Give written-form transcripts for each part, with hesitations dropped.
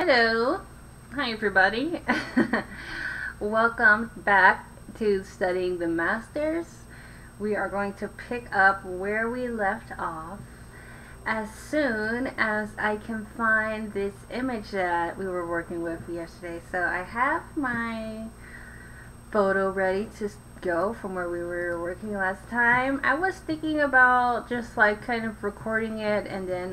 Hello, hi everybody. Welcome back to studying the masters. We are going to pick up where we left off as soon as I can find this image that we were working with yesterday. So I have my photo ready to go from where we were working last time. I was thinking about just like kind of recording it and then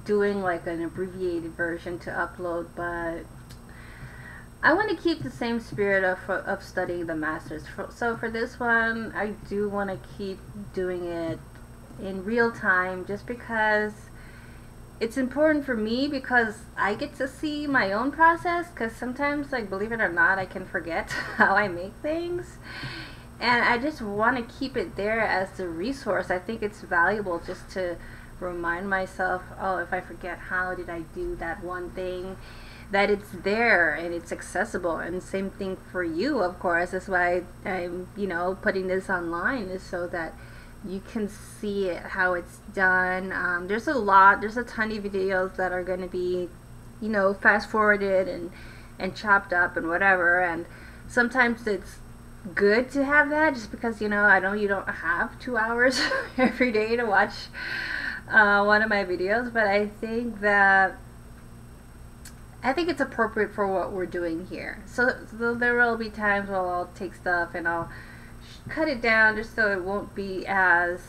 doing like an abbreviated version to upload, but I want to keep the same spirit of studying the masters. So for this one, I do want to keep doing it in real time just because it's important for me, because I get to see my own process, because sometimes, like, believe it or not, I can forget how I make things, and I just want to keep it there as the resource. I think it's valuable just to remind myself, oh, if I forget how did I do that one thing, that it's there and it's accessible. And same thing for you, of course. That's why I'm putting this online, is so that you can see it, how it's done. There's a ton of videos that are going to be fast forwarded and chopped up and whatever, and sometimes it's good to have that, just because I know you don't have 2 hours every day to watch one of my videos, but I think it's appropriate for what we're doing here. So there will be times where I'll take stuff and I'll cut it down just so it won't be as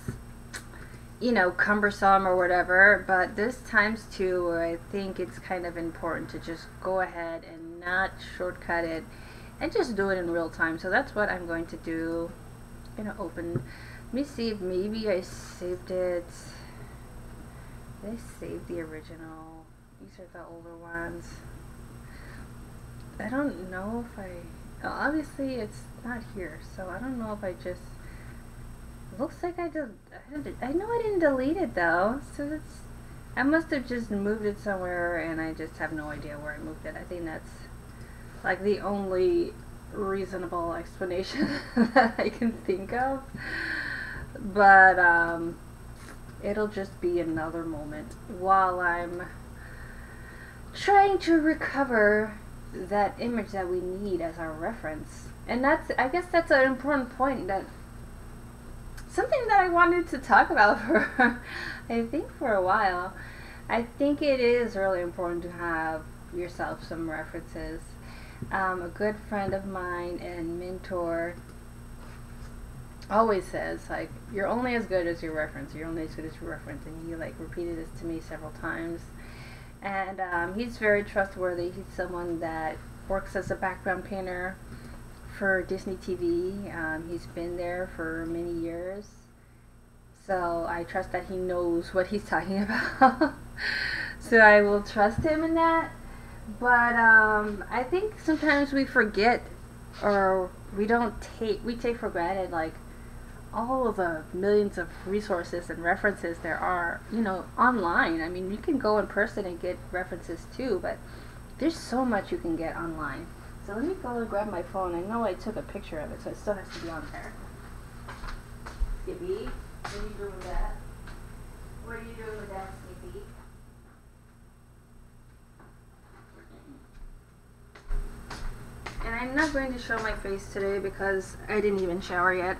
cumbersome or whatever, but there's times too where I think it's kind of important to just go ahead and not shortcut it and just do it in real time. So that's what I'm going to do. I'm gonna open, let me see if maybe I saved it. Did I save the original? These are the older ones. I don't know if obviously it's not here, so I don't know if I just, looks like I know I didn't delete it though, so I must have just moved it somewhere and I just have no idea where I moved it. I think that's like the only reasonable explanation that I can think of, but it'll just be another moment while I'm trying to recover that image that we need as our reference. And I guess that's an important point, that something that I wanted to talk about for I think for a while. I think it is really important to have yourself some references. A good friend of mine and mentor always says, like, you're only as good as your reference, you're only as good as your reference, and he like repeated this to me several times. And he's very trustworthy. He's someone that works as a background painter for Disney TV. He's been there for many years, so I trust that he knows what he's talking about. So I will trust him in that. But I think sometimes we forget, or we take for granted, like, all of the millions of resources and references there are, online. I mean, you can go in person and get references too, but there's so much you can get online. So let me go and grab my phone. I know I took a picture of it, so it still has to be on there. Skippy, what are you doing with that? What are you doing with that, Skippy? And I'm not going to show my face today because I didn't even shower yet.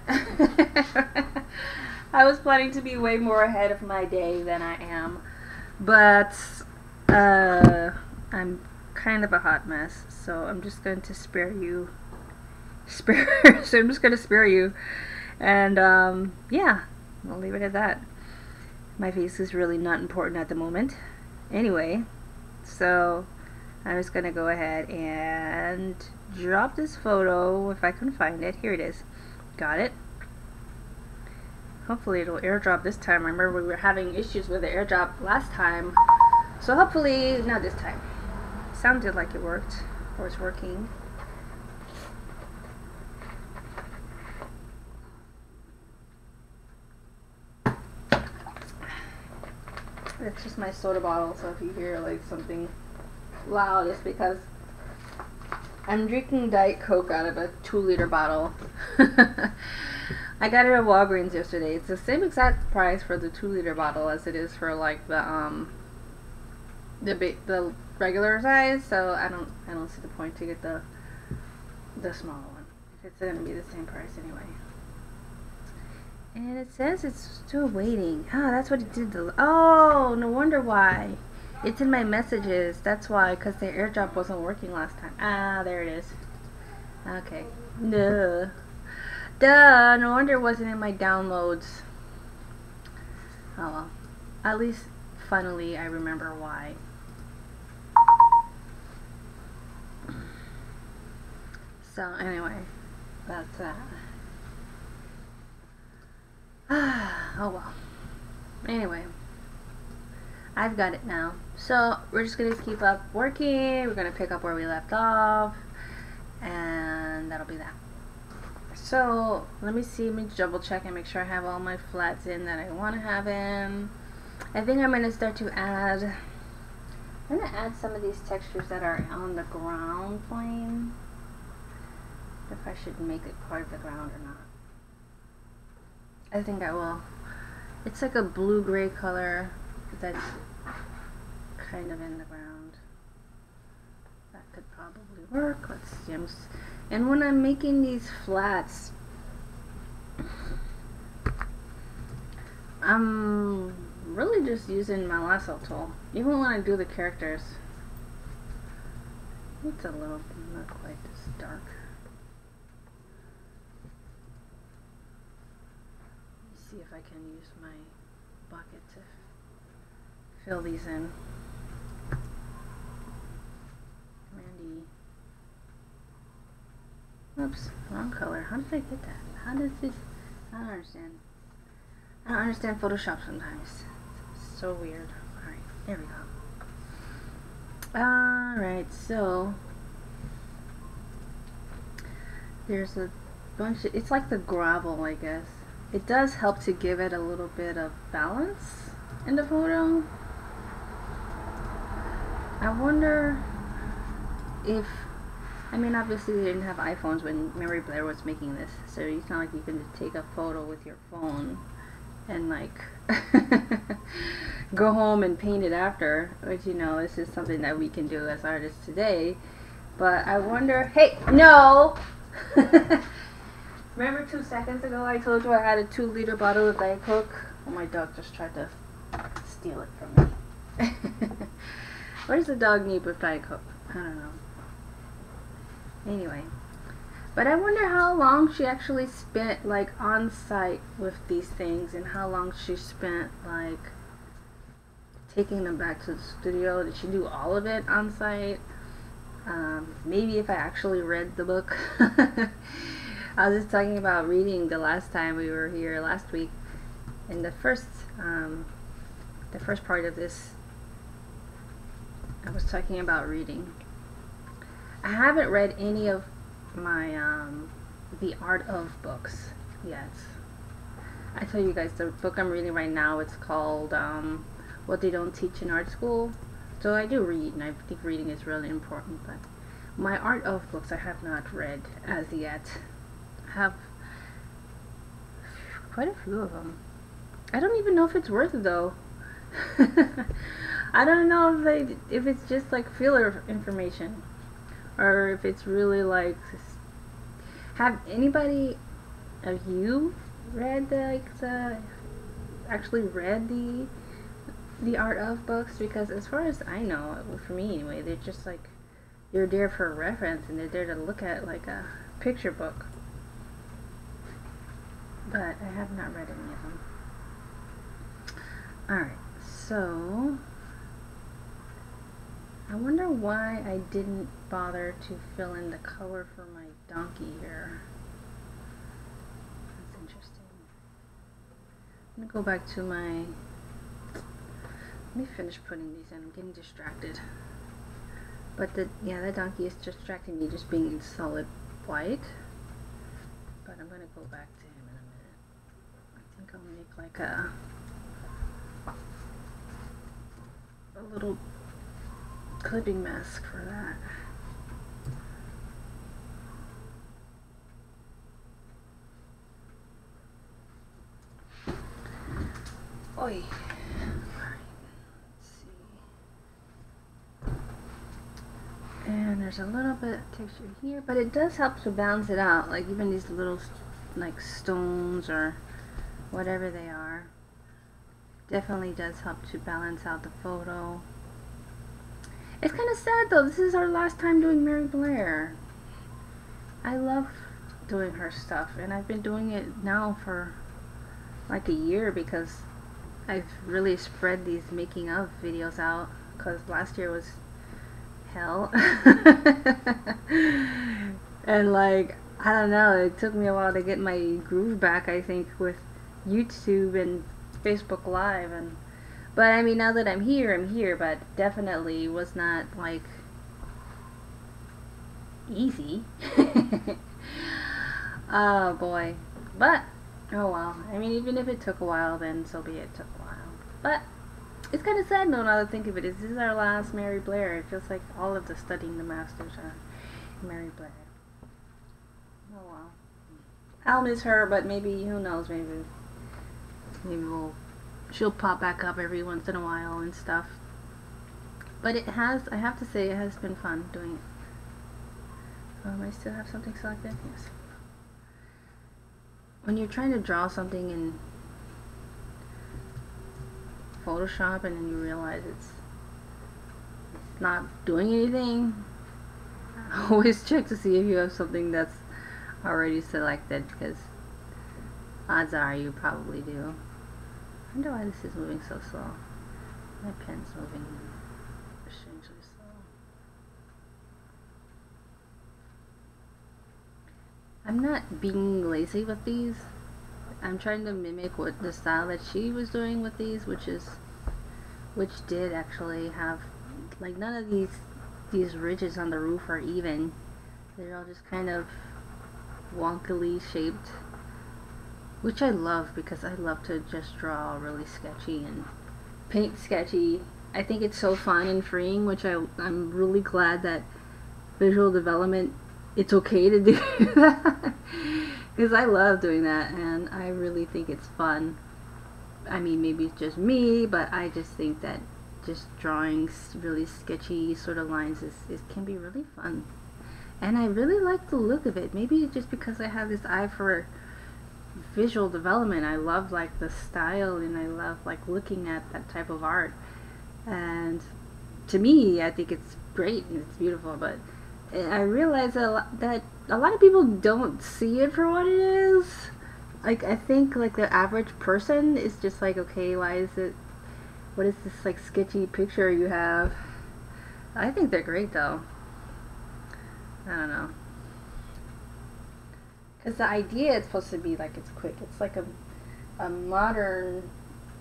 I was planning to be way more ahead of my day than I am. But I'm kind of a hot mess, so I'm just going to spare you. So I'm just going to spare you. And yeah, I'll leave it at that. My face is really not important at the moment. Anyway, so I'm just going to go ahead and drop this photo if I can find it. Here it is. Got it. Hopefully it'll airdrop this time. I remember we were having issues with the airdrop last time, so hopefully not this time. Sounded like it worked, or it's working. It's just my soda bottle, so if you hear like something loud, it's because I'm drinking Diet Coke out of a 2-liter bottle. I got it at Walgreens yesterday. It's the same exact price for the 2-liter bottle as it is for like the the regular size, so I don't see the point to get the smaller one if it's gonna be the same price anyway. And it says it's still waiting. Ah, that's what it did. Oh, no wonder why. It's in my messages. That's why, because the airdrop wasn't working last time. Ah, there it is. Okay. Duh. Duh. No wonder it wasn't in my downloads. Oh well. At least, finally, I remember why. So, anyway. That's that. Oh well. Anyway. I've got it now. So, we're just going to keep up working. We're going to pick up where we left off. And that'll be that. So, let me double check and make sure I have all my flats in that I want to have in. I think I'm going to start to add, I'm going to add some of these textures that are on the ground plane. If I should make it part of the ground or not. I think I will. It's like a blue-gray color that's kind of in the ground. That could probably work. Let's see. And when I'm making these flats, I'm really just using my lasso tool. Even when I do the characters. It's a little, not quite this dark. Let me see if I can use my bucket to fill these in. Randy. Oops, wrong color. How did I get that? How does this? I don't understand. I don't understand Photoshop sometimes. It's so weird. Alright, there we go. Alright, so there's a bunch of, it's like the gravel, I guess. It does help to give it a little bit of balance in the photo. I wonder if, I mean, obviously they didn't have iPhones when Mary Blair was making this, so it's not like you can just take a photo with your phone and like go home and paint it after, which, you know, this is something that we can do as artists today. But I wonder, hey, no! Remember 2 seconds ago I told you I had a 2-liter bottle of Diet Coke? Well, my dog just tried to steal it from me. What does the dog need with Diet Coke? I don't know. Anyway. But I wonder how long she actually spent, like, on site with these things, and how long she spent, like, taking them back to the studio. Did she do all of it on site? Maybe if I actually read the book. I was just talking about reading the last time we were here last week. In the first part of this, I was talking about reading. I haven't read any of my The Art of books yet. I tell you guys, the book I'm reading right now, it's called What They Don't Teach in Art School. So I do read, and I think reading is really important, but my Art of books I have not read as yet. I have quite a few of them. I don't even know if it's worth it though. I don't know if it's just like filler information, or if it's really like, have anybody of you read actually read the Art of books? Because as far as I know, for me anyway, they're just like, you're there for a reference and they're there to look at like a picture book. But I have not read any of them. Alright, so I wonder why I didn't bother to fill in the color for my donkey here. That's interesting. I'm going to go back to my, let me finish putting these in. I'm getting distracted. But that donkey is distracting me just being in solid white. But I'm going to go back to him in a minute. I think I'll make like a little clipping mask for that. Oi. Alright, let's see. there's a little bit of texture here, but it does help to balance it out. Like even these little like stones or whatever they are, definitely does help to balance out the photo. It's kind of sad though. This is our last time doing Mary Blair. I love doing her stuff, and I've been doing it now for like a year because I've really spread these making of videos out, because last year was hell. And like, I don't know, it took me a while to get my groove back, I think, with YouTube and Facebook Live. And but I mean, now that I'm here, but definitely was not like easy. Oh boy. But oh well. I mean, even if it took a while, then so be it. It took a while. But it's kind of sad now to think of it. This is our last Mary Blair. It feels like all of the studying the masters are Mary Blair. Oh well. I'll miss her, but maybe, who knows, maybe she'll pop back up every once in a while and stuff. But it has, I have to say, it has been fun doing it. I still have something selected? Yes. When you're trying to draw something in Photoshop and then you realize it's not doing anything, always check to see if you have something that's already selected, because odds are you probably do. I wonder why this is moving so slow. My pen's moving strangely slow. I'm not being lazy with these. I'm trying to mimic what the style that she was doing with these, which did actually have, like, none of these ridges on the roof are even. They're all just kind of wonkily shaped, which I love, because I love to just draw really sketchy and paint sketchy. I think it's so fun and freeing, which I'm really glad that visual development, it's okay to do that, because I love doing that and I really think it's fun. I mean, maybe it's just me, but I just think that just drawing really sketchy sort of lines can be really fun, and I really like the look of it. Maybe it's just because I have this eye for visual development. I love like the style, and I love like looking at that type of art, and to me I think it's great and it's beautiful. But I realize that a lot of people don't see it for what it is. Like, I think like the average person is just like, okay, what is this like sketchy picture you have? I think they're great though. I don't know, because the idea is supposed to be like it's quick. It's like a modern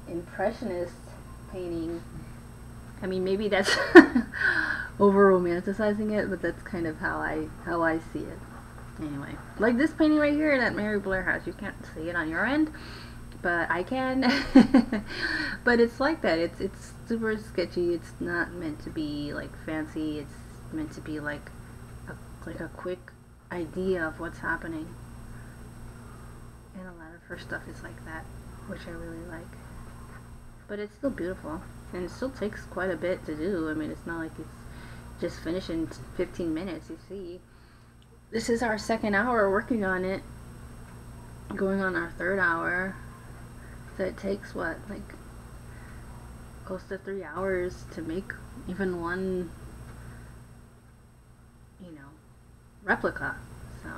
impressionist painting. I mean, maybe that's over romanticizing it, but that's kind of how I see it. Anyway, like this painting right here that Mary Blair has, you can't see it on your end, but I can. But it's like that. It's super sketchy. It's not meant to be like fancy. It's meant to be like a quick idea of what's happening. And a lot of her stuff is like that, which I really like. But it's still beautiful, and it still takes quite a bit to do. I mean, it's not like it's just finished in 15 minutes, you see. This is our second hour working on it, going on our third hour. So it takes what, like close to 3 hours to make even one, replica. So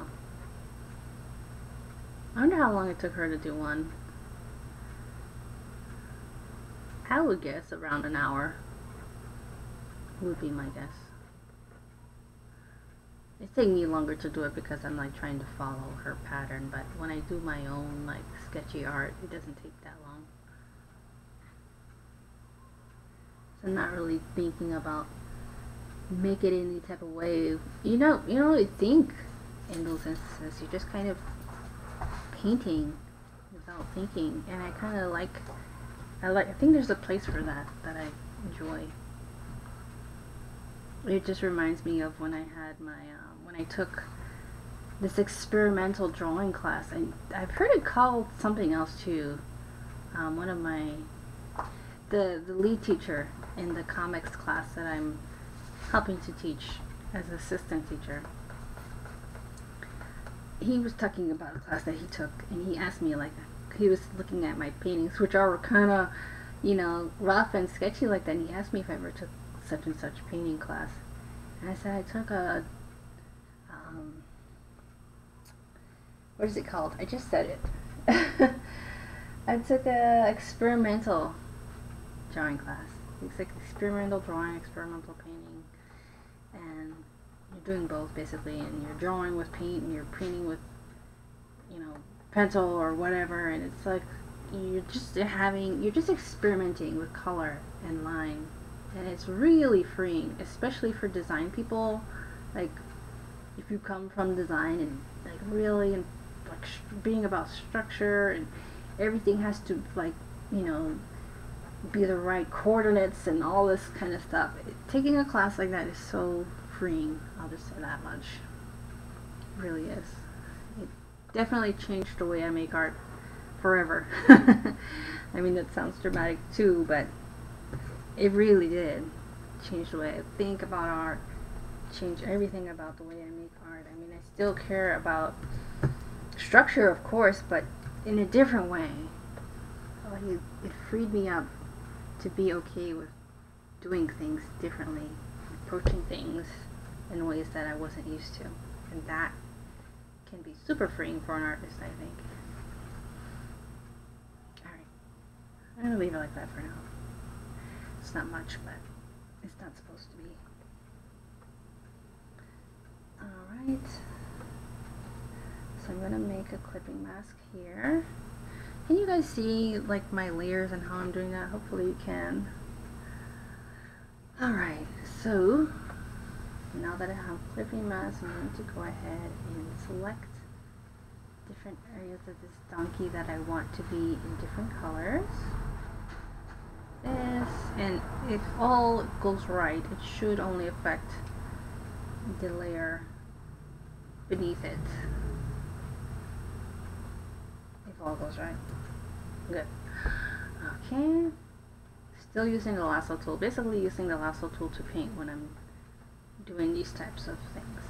I wonder how long it took her to do one. I would guess around an hour would be my guess. It's taking me longer to do it because I'm like trying to follow her pattern, but when I do my own like sketchy art, it doesn't take that long. So I'm not really thinking about make it any type of way. You think in those instances you're just kind of painting without thinking, and I kind of like. I think there's a place for that I enjoy. It just reminds me of when I had my when I took this experimental drawing class, and I've heard it called something else too. One of the lead teacher in the comics class that I'm helping to teach, as assistant teacher, he was talking about a class that he took, and he asked me, like, he was looking at my paintings, which are kind of, you know, rough and sketchy like that, and he asked me if I ever took such and such painting class. And I said I took a, what is it called? I just said it. I took a experimental drawing class. It's like experimental drawing, experimental painting, and you're doing both basically, and you're drawing with paint and you're painting with, you know, pencil or whatever, and it's like you're just experimenting with color and line, and it's really freeing, especially for design people. Like, if you come from design and like really and like being about structure and everything has to, like, you know, be the right coordinates and all this kind of stuff. Taking a class like that is so freeing. I'll just say that much. It really is. It definitely changed the way I make art forever. I mean, that sounds dramatic too, but it really did change the way I think about art, change everything about the way I make art. I mean, I still care about structure, of course, but in a different way. Like, it freed me up to be okay with doing things differently, approaching things in ways that I wasn't used to, and that can be super freeing for an artist, I think. Alright, I'm going to leave it like that for now. It's not much, but it's not supposed to be. Alright, so I'm going to make a clipping mask here. Can you guys see, like, my layers and how I'm doing that? Hopefully you can. Alright, so now that I have clipping mask, I'm going to go ahead and select different areas of this donkey that I want to be in different colors. This, and if all goes right, it should only affect the layer beneath it. If all goes right. Good. Okay. Still using the lasso tool. Basically using the lasso tool to paint when I'm doing these types of things.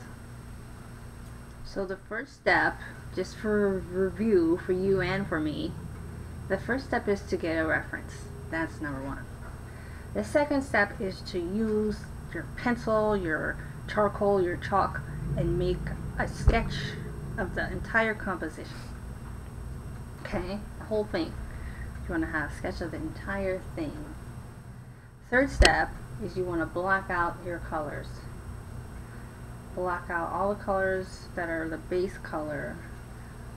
So the first step, just for review for you and for me, the first step is to get a reference. That's number one. The second step is to use your pencil, your charcoal, your chalk, and make a sketch of the entire composition. Okay, the whole thing. You want to have a sketch of the entire thing. Third step is you want to block out your colors. Block out all the colors that are the base color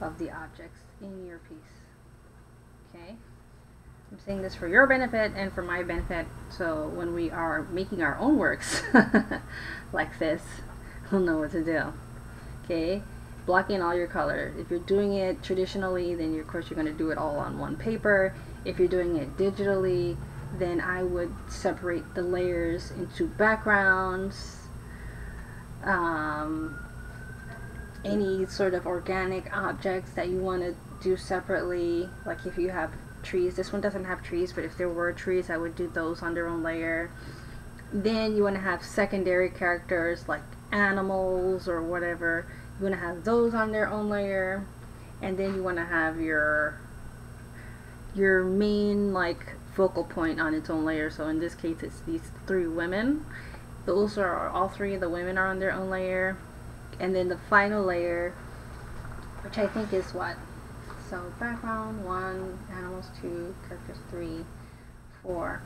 of the objects in your piece. Okay? I'm saying this for your benefit and for my benefit, so when we are making our own works like this, we'll know what to do. Okay? Blocking all your color. If you're doing it traditionally, then of course you're going to do it all on one paper. If you're doing it digitally, then I would separate the layers into backgrounds, any sort of organic objects that you want to do separately. Like if you have trees, this one doesn't have trees, but if there were trees, I would do those on their own layer. Then you want to have secondary characters like animals or whatever. You want to have those on their own layer, and then you want to have your main, like, focal point on its own layer. So in this case it's these three women. Those are all three of the women are on their own layer, and then the final layer, which I think is what, so background 1, animals 2, characters 3, 4.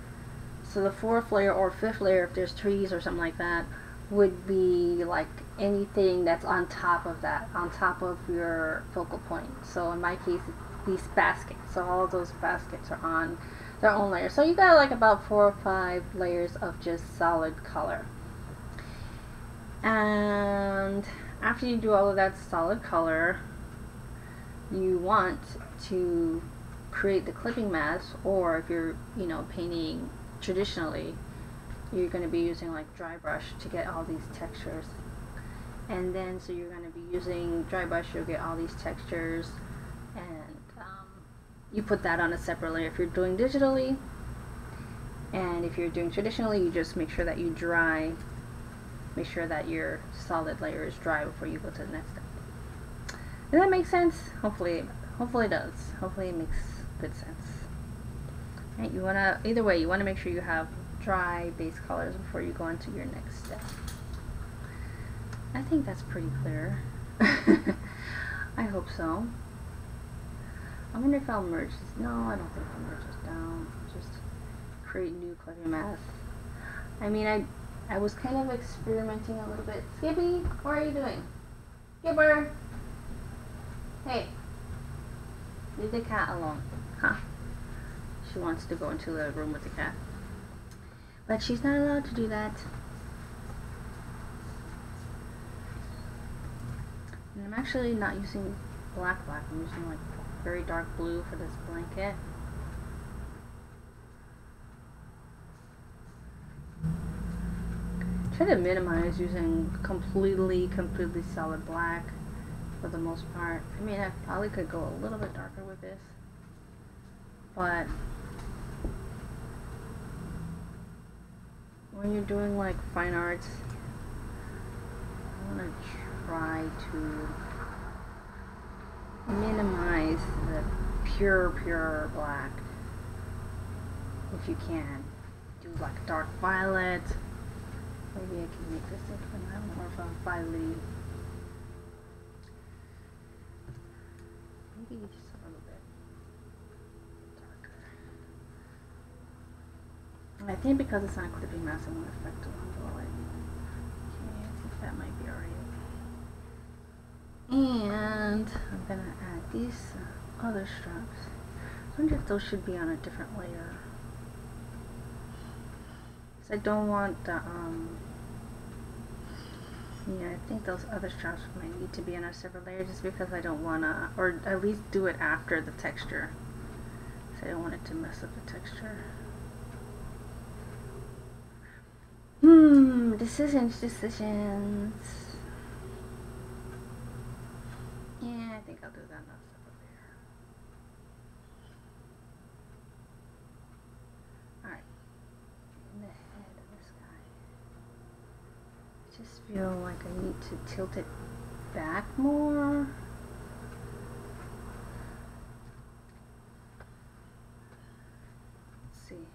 So the fourth layer or fifth layer, if there's trees or something like that, would be like anything that's on top of that, on top of your focal point. So in my case, it's these baskets. So all of those baskets are on their own layer. So you got like about 4 or 5 layers of just solid color. And after you do all of that solid color, you want to create the clipping mask, or if you're, you know, painting traditionally, you're going to be using like dry brush to get all these textures. And then so you're going to be using dry brush, you'll get all these textures, and you put that on a separate layer if you're doing digitally. And if you're doing traditionally, you just make sure that you dry make sure that your solid layer is dry before you go to the next step. Does that make sense? Hopefully it does. Hopefully it makes good sense. Right, you wanna, either way, you wanna make sure you have dry base colors before you go into your next step. I think that's pretty clear. I hope so. I wonder if I'll merge this. No, I don't think I'll merge this down. Just create new clipping mask. I mean, I was kind of experimenting a little bit. Skippy, what are you doing? Skipper! Hey! Leave the cat alone. Huh? She wants to go into the room with the cat. But she's not allowed to do that. And I'm actually not using black. I'm using like very dark blue for this blanket. Try to minimize using completely solid black for the most part. I mean, I probably could go a little bit darker with this, but when you're doing like fine arts, I want to try to minimize the pure black if you can. Do like dark violet. Maybe I can make this different. I don't know if I'm violet. Maybe just a little bit darker. And I think because it's not clipping mask, I'm going to affect a lot of light. Okay, I think that might be alright. And I'm going to add these other straps. I wonder if those should be on a different layer. I don't want the, yeah, I think those other straps might need to be on a separate layer just because I don't want to, or at least do it after the texture. So I don't want it to mess up the texture. Decisions. Yeah, I think I'll do that on a separate layer. Alright. The head of this guy. I just feel like I need to tilt it back more. Let's see.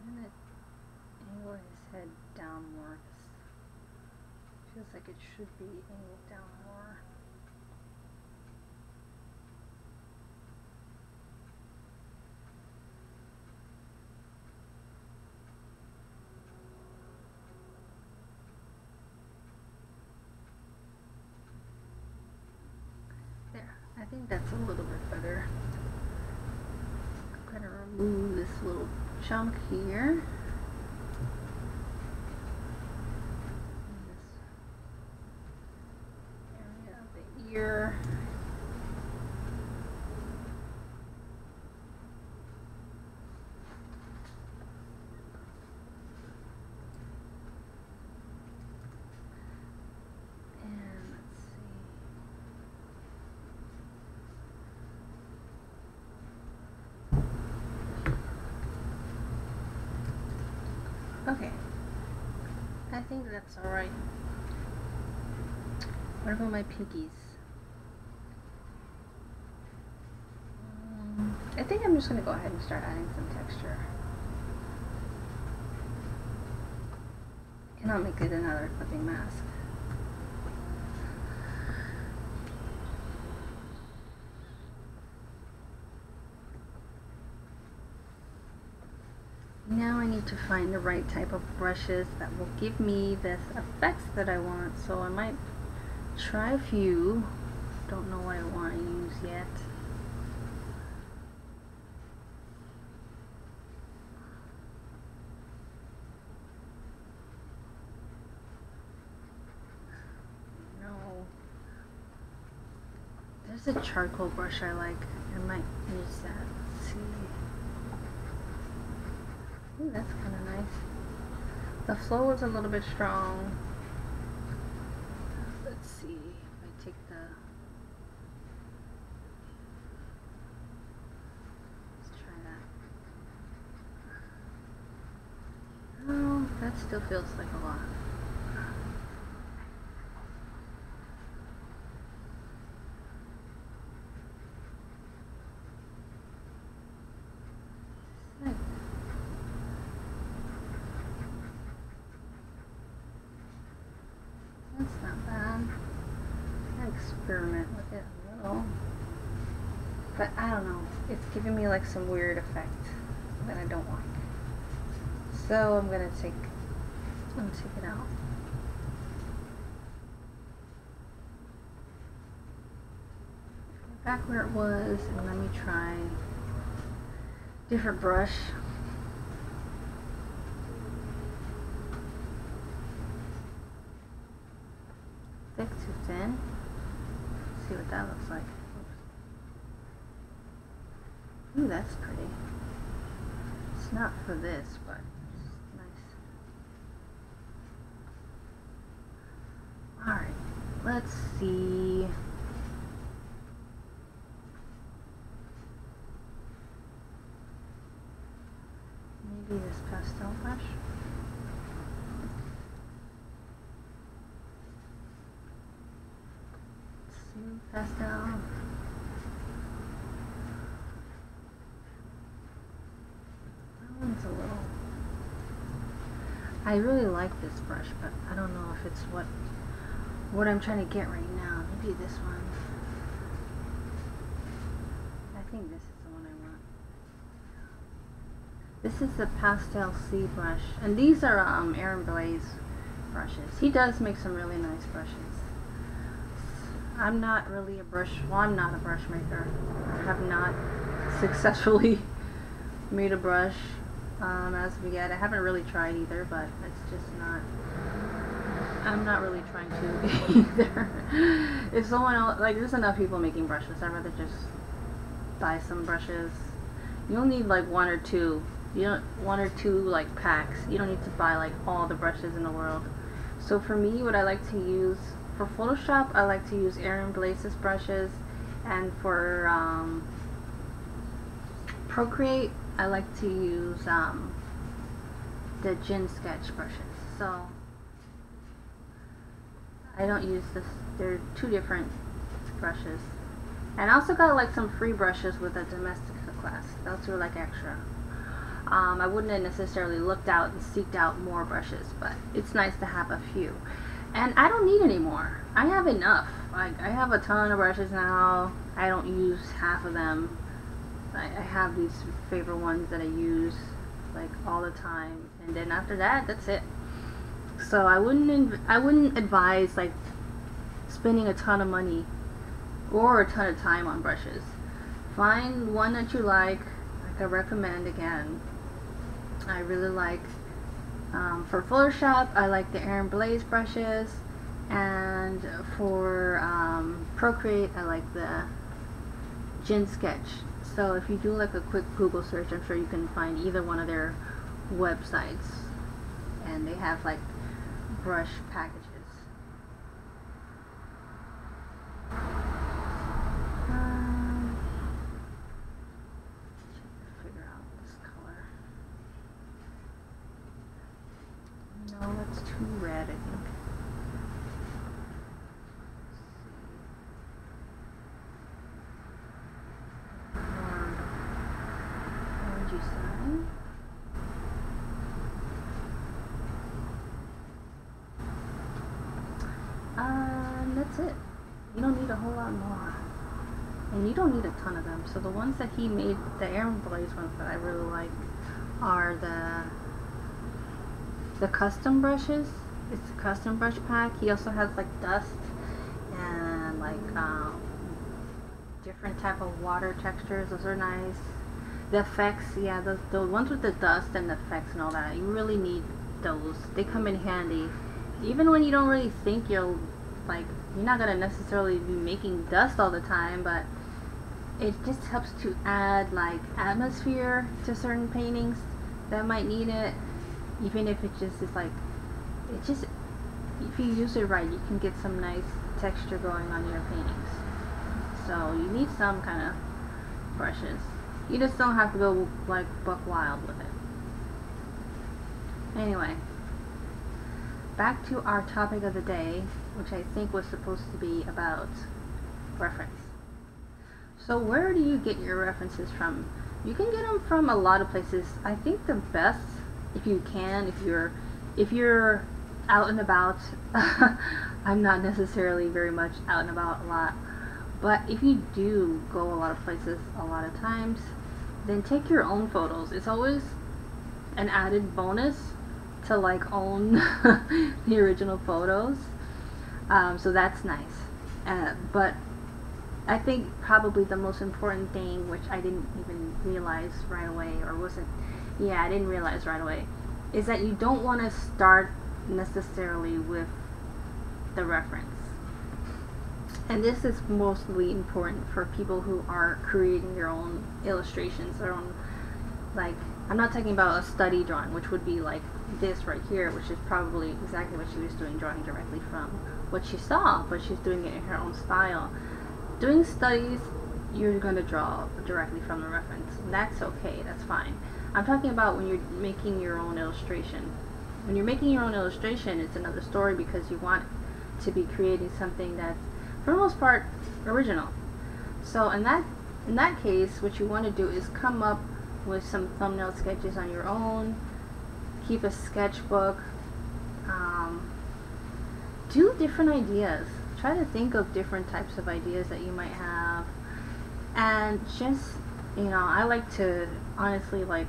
I'm gonna angle his head down more. Feels like it should be angled down more. I think that's a little bit better. I'm going to remove this little chunk here. This area of the ear. Okay, I think that's alright. What about my pinkies? I think I'm just going to go ahead and start adding some texture. And I'll make it another clipping mask. Now I need to find the right type of brushes that will give me the effects that I want. So I might try a few. Don't know what I want to use yet. No. There's a charcoal brush I like. I might use that. Let's see. Ooh, that's kind of nice. The flow is a little bit strong. Let's see if I take the... Let's try that. Oh, that still feels like a lot. That's not bad. I experiment with it a little. But I don't know. It's giving me like some weird effect that I don't like. So I'm gonna take it out. Back where it was, and let me try different brush. Thick to thin. Let's see what that looks like. Ooh, that's pretty. It's not for this, but it's nice. Alright, let's see. Maybe this pastel brush. Smooth pastel. One's a little. I really like this brush, but I don't know if it's what I'm trying to get right now. Maybe this one. I think this is the one I want. This is the Pastel C brush, and these are Aaron Blair's brushes. He does make some really nice brushes. I'm not really a brush. Well, I'm not a brush maker. I have not successfully made a brush. As of yet, I haven't really tried either, but it's just not. I'm not really trying to either. If someone else, like, there's enough people making brushes, I'd rather just buy some brushes. You'll need like one or two like packs. You don't need to buy like all the brushes in the world. So for me, what I like to use for Photoshop, I like to use Aaron Blair's brushes, and for Procreate, I like to use the Gin Sketch brushes. So I don't use this. They're two different brushes. And I also got like some free brushes with a Domestica class. Those were like extra. I wouldn't have necessarily looked out and seeked out more brushes, but it's nice to have a few. And I don't need any more. I have enough. Like, I have a ton of brushes now. I don't use half of them. I have these favorite ones that I use like all the time, and then after that, that's it. So I wouldn't advise like spending a ton of money or a ton of time on brushes. Find one that you like I recommend. Again, I really like for Photoshop, I like the Aaron Blair's brushes, and for Procreate, I like the Gin Sketch. So if you do like a quick Google search, I'm sure you can find either one of their websites, and they have like brush packages. Figure out this color. No, that's too red, I think. That's it. You don't need a whole lot more, and you don't need a ton of them. So the ones that he made, the Aaron Blair's ones that I really like, are the custom brushes. It's a custom brush pack. He also has like dust and like different type of water textures. Those are nice. The effects, yeah, the ones with the dust and the effects and all that, you really need those. They come in handy, even when you don't really think you're not gonna necessarily be making dust all the time, but it just helps to add like atmosphere to certain paintings that might need it. Even if it just is like, it just, if you use it right, you can get some nice texture going on your paintings. So you need some kind of brushes. You just don't have to go like buck wild with it. Anyway, back to our topic of the day, which I think was supposed to be about reference. So where do you get your references from? You can get them from a lot of places. I think the best, if you can, if you're out and about, I'm not necessarily very much out and about a lot, but if you do go a lot of places a lot of times, then take your own photos. It's always an added bonus to like own the original photos, so that's nice. But I think probably the most important thing, which I didn't even realize right away, or wasn't, yeah, I didn't realize right away, is that you don't want to start necessarily with the reference. And this is mostly important for people who are creating their own illustrations, their own, like, I'm not talking about a study drawing, which would be like this right here, which is probably exactly what she was doing, drawing directly from what she saw, but she's doing it in her own style. Doing studies, you're going to draw directly from the reference. That's okay, that's fine. I'm talking about when you're making your own illustration. When you're making your own illustration, it's another story, because you want to be creating something that's, for the most part, original. So in that case, what you want to do is come up with some thumbnail sketches on your own, keep a sketchbook, do different ideas. Try to think of different types of ideas that you might have, and just, you know, I like to honestly like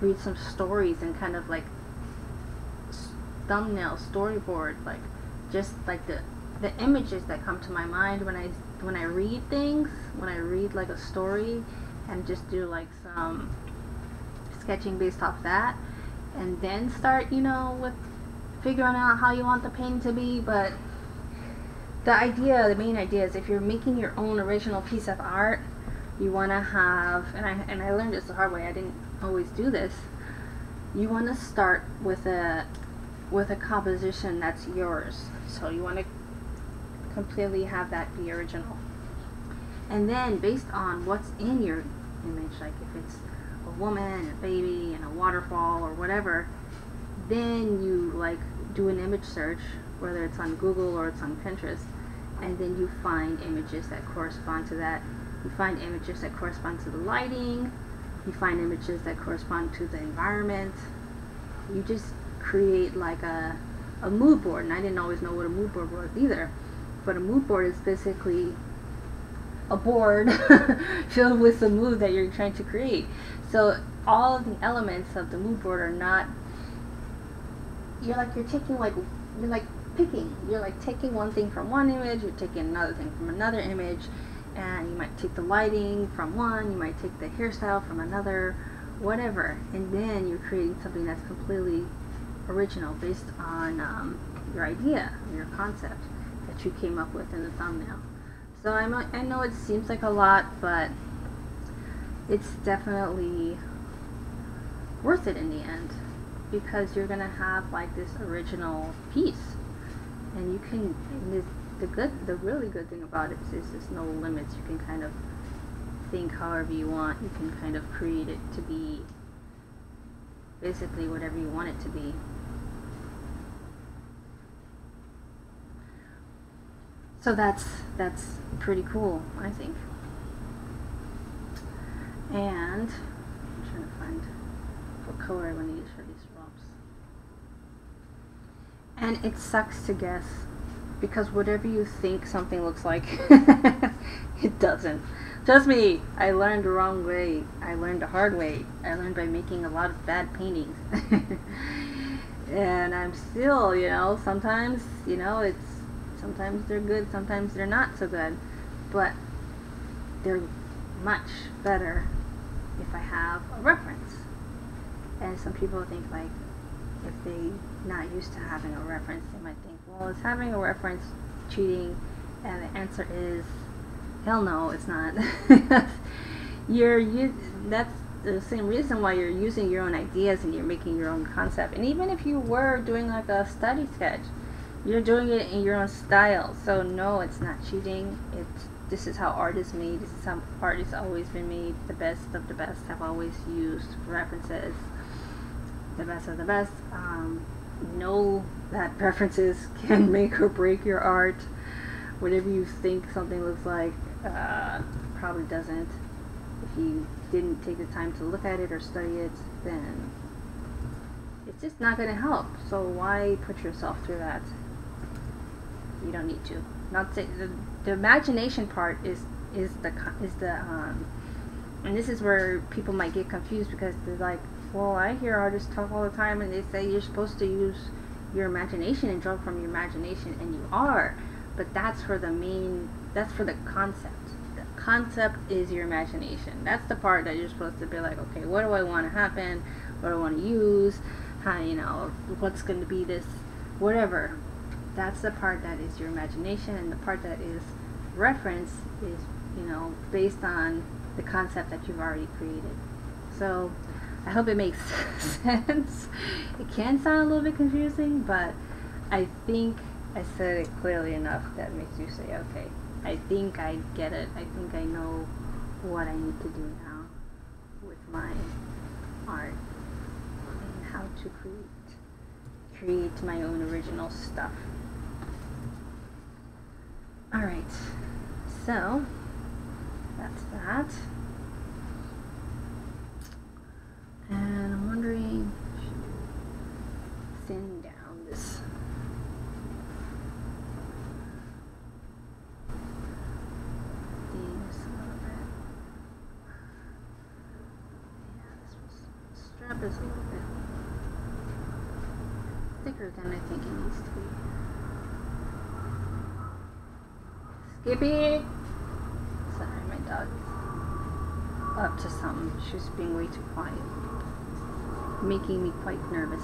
read some stories and kind of like thumbnail storyboard, like just like the images that come to my mind when I read things, when I read like a story, and just do like some sketching based off that, and then start, you know, with figuring out how you want the painting to be. But the main idea is, if you're making your own original piece of art, you want to have, and I learned this the hard way, I didn't always do this, you want to start with a composition that's yours. So you want to completely have that be original, and then based on what's in your image, like if it's a woman, a baby, and a waterfall or whatever, then you like do an image search, whether it's on Google or it's on Pinterest, and then you find images that correspond to that. You find images that correspond to the lighting, you find images that correspond to the environment. You just create like a mood board, and I didn't always know what a mood board was either, but a mood board is basically a board filled with the mood that you're trying to create. So all of the elements of the mood board are not, you're taking one thing from one image, you're taking another thing from another image, and you might take the lighting from one, you might take the hairstyle from another, whatever, and then you're creating something that's completely original based on your idea, your concept that you came up with in the thumbnail. So I know it seems like a lot, but it's definitely worth it in the end, because you're gonna have like this original piece, and you can, the really good thing about it is there's no limits. You can kind of think however you want. You can kind of create it to be basically whatever you want it to be. So that's pretty cool, I think. And I'm trying to find what color I want to use for these drops. And it sucks to guess, because whatever you think something looks like, it doesn't. Trust me, I learned the wrong way. I learned the hard way. I learned by making a lot of bad paintings. And I'm still, you know, sometimes, you know, sometimes they're good, sometimes they're not so good, but they're much better if I have a reference. And some people think, like, if they're not used to having a reference, they might think, well, is having a reference cheating? And the answer is, hell no, it's not. That's the same reason why you're using your own ideas and you're making your own concept. And even if you were doing like a study sketch, you're doing it in your own style. So no, it's not cheating. This is how art is made. This is how art has always been made. The best of the best have always used references. The best of the best. know that preferences can make or break your art. Whatever you think something looks like probably doesn't. If you didn't take the time to look at it or study it, then it's just not going to help. So why put yourself through that? You don't need to. Not say, the imagination part is the and this is where people might get confused, because they're like, well, I hear artists talk all the time and they say you're supposed to use your imagination and draw from your imagination, and you are, but that's for the concept. The concept is your imagination. That's the part that you're supposed to be like, okay, what do I want to happen? What do I want to use? How, what's going to be this, whatever. That's the part that is your imagination, and the part that is reference is, based on the concept that you've already created. So I hope it makes sense. It can sound a little bit confusing, but I think I said it clearly enough that makes you say, okay, I think I get it. I think I know what I need to do now with my art and how to create my own original stuff. Alright, so that's that. And I'm wondering, thin down this. These a little bit. Yeah, this strap is a little bit thicker than I think it needs to be. Skippy! Sorry, my dog is up to something. She's being way too quiet, making me quite nervous.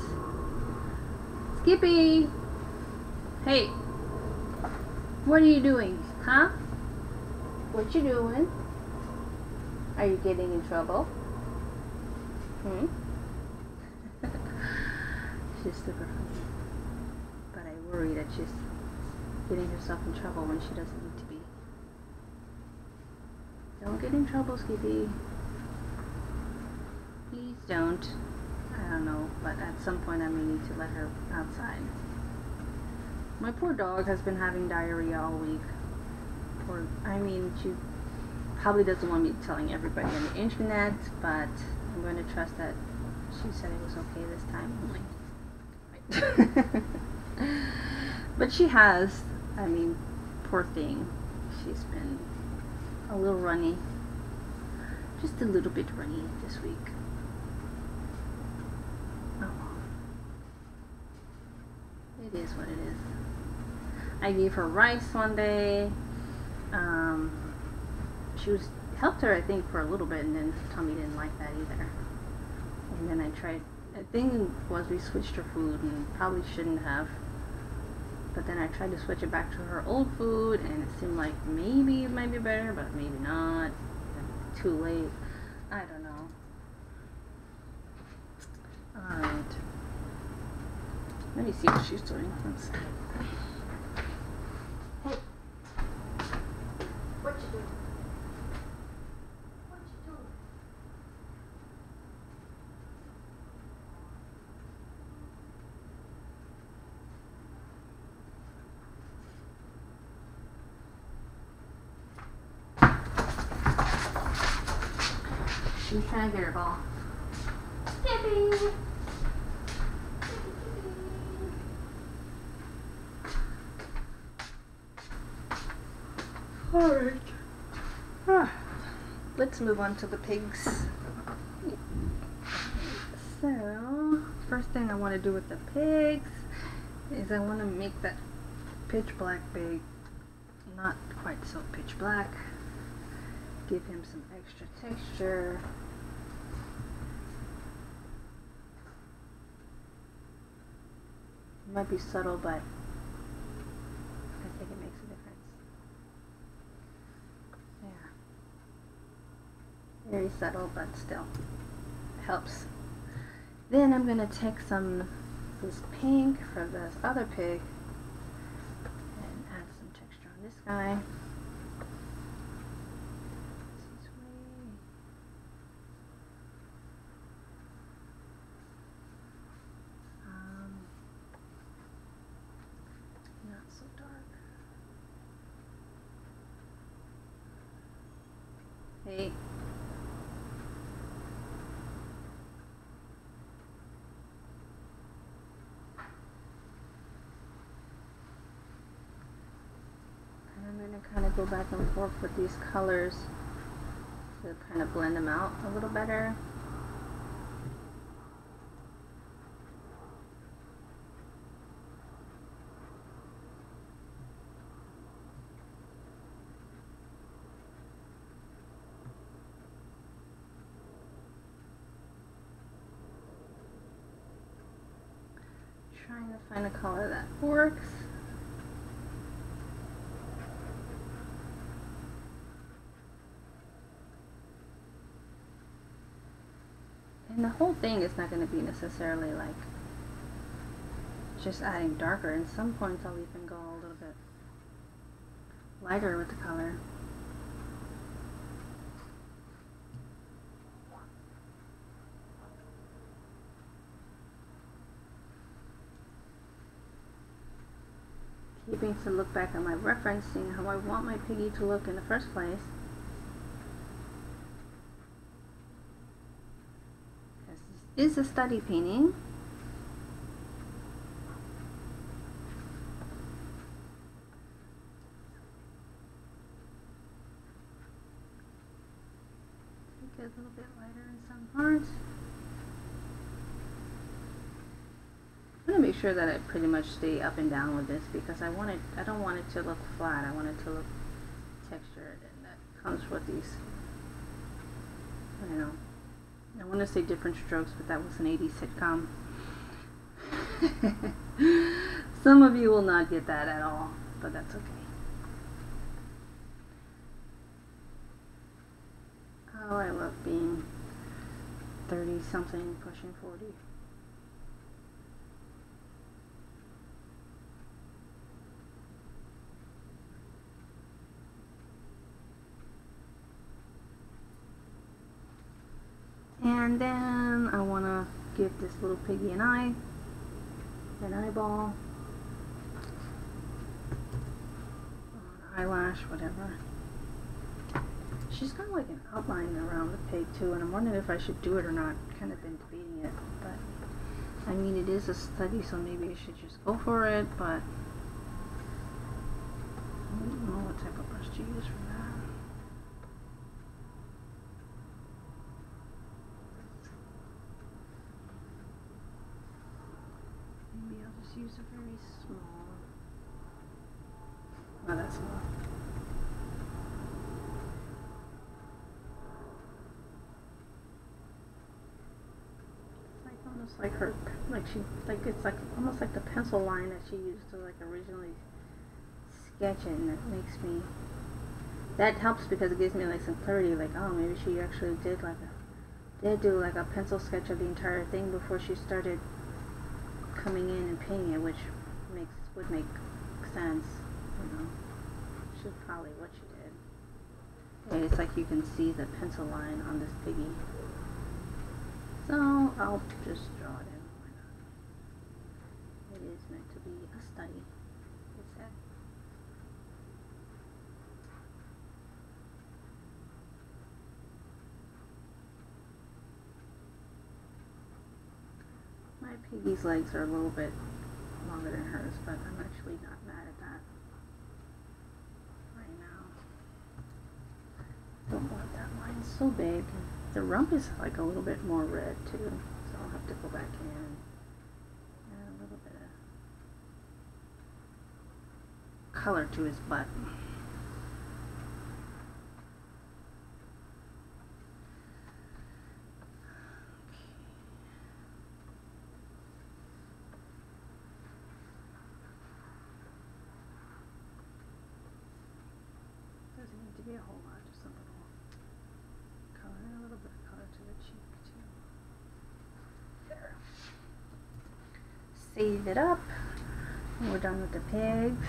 Skippy! Hey! What are you doing? Huh? What you doing? Are you getting in trouble? She's super funny. But I worry that she's getting herself in trouble when she doesn't need to be. Don't get in trouble, Skippy. Please don't. I don't know, but at some point I may need to let her outside. My poor dog has been having diarrhea all week. She probably doesn't want me telling everybody on the internet, but I'm going to trust that she said it was okay this time. But she has, poor thing. She's been a little runny. Just a little bit runny this week. Oh, it is what it is. I gave her rice one day. She helped her, I think, for a little bit, and then Tommy didn't like that either. And then the thing was, we switched her food, and probably shouldn't have. But then I tried to switch it back to her old food, and it seemed like maybe it might be better, but maybe not. Too late. I don't know. Alright. Let me see what she's doing. Let's see. Hey. What you doing? What you doing? She's trying to get her ball. Skippy! Alright. Let's move on to the pigs. So, first thing I want to do with the pigs is I want to make that pitch black pig not quite so pitch black. Give him some extra texture. It might be subtle, but I think it makes a difference. Yeah. Very subtle, but still helps. Then I'm going to take this pink from this other pig and add some texture on this guy. Hey. And I'm going to kind of go back and forth with these colors to kind of blend them out a little better. Trying to find a color that works. And the whole thing is not going to be necessarily like just adding darker. In some points I'll even go a little bit lighter with the color. Keeping to look back at my reference, seeing how I want my piggy to look in the first place. This is a study painting. Make it a little bit lighter in some parts. I'm going to make sure that I pretty much stay up and down with this because I don't want it to look flat. I want it to look textured, and that comes with these, I want to say different strokes, but that was an 80s sitcom. Some of you will not get that at all, but that's okay. Oh, I love being 30 something, pushing 40. And then I want to give this little piggy an eye, an eyeball, an eyelash, whatever. She's got like an outline around the pig too, and I'm wondering if I should do it or not. Kind of been debating it, but I mean it is a study, so maybe I should just go for it, but I don't know what type of brush to use for that. Maybe I'll just use a very small. Oh, that's enough. It's like almost like her, it's like almost like the pencil line that she used to like originally sketch it, and that helps because it gives me like some clarity. Like, oh, maybe she actually did do like a pencil sketch of the entire thing before she started coming in and painting it, which would make sense, Should probably what she did. Okay, it's like you can see the pencil line on this piggy. So I'll just draw it in. Why not? It is meant to be a study, it said. My piggy's legs are a little bit longer than hers, but I'm actually not mad at that right now. Don't want that line so big. The rump is like a little bit more red too, so I'll have to go back in and add a little bit of color to his butt. Doesn't need to be a whole lot, just a little color and a little bit of color to the cheek too. There. Save it up. We're done with the pigs.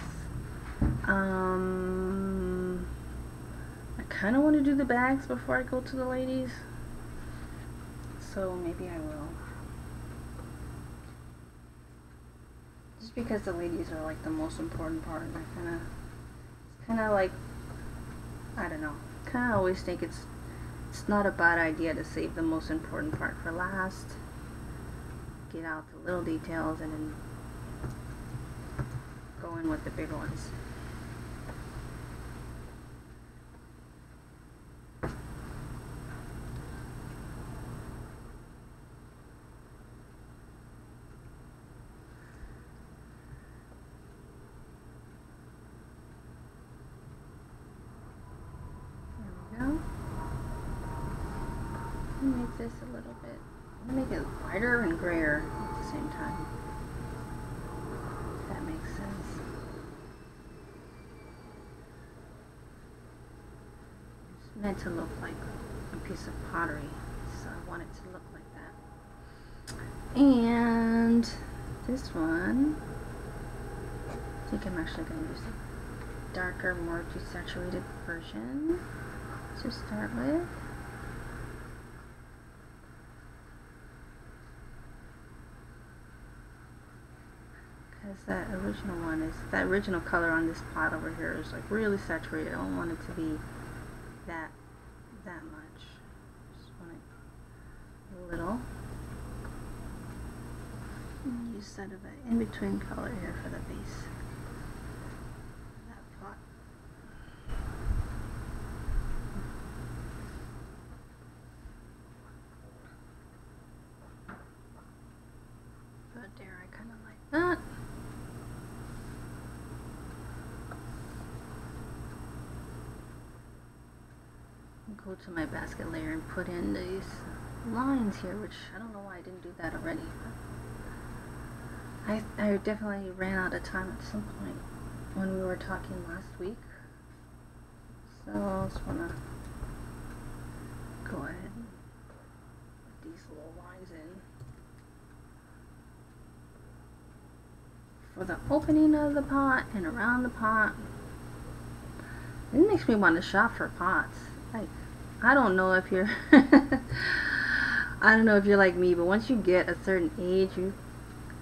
I kind of want to do the bags before I go to the ladies, so maybe I will. Just because the ladies are like the most important part, and I kind of like, I don't know, kind of always think it's It's not a bad idea to save the most important part for last. Get out the little details and then go in with the big ones. Make this a little bit, I'm gonna make it lighter and grayer at the same time, if that makes sense. It's meant to look like a piece of pottery, so I want it to look like that. And this one, I think I'm actually going to use a darker, more desaturated version to start with. Because that original color on this pot over here is like really saturated. I don't want it to be that much. Just want it a little. And use sort of an in-between color here for the base. That pot. But there, I kind of like that. Go to my basket layer and put in these lines here, which I don't know why I didn't do that already. But I definitely ran out of time at some point when we were talking last week. So I just want to go ahead and put these little lines in for the opening of the pot and around the pot. It makes me want to shop for pots. Like, I don't know if you're I don't know if you're like me, but once you get a certain age, you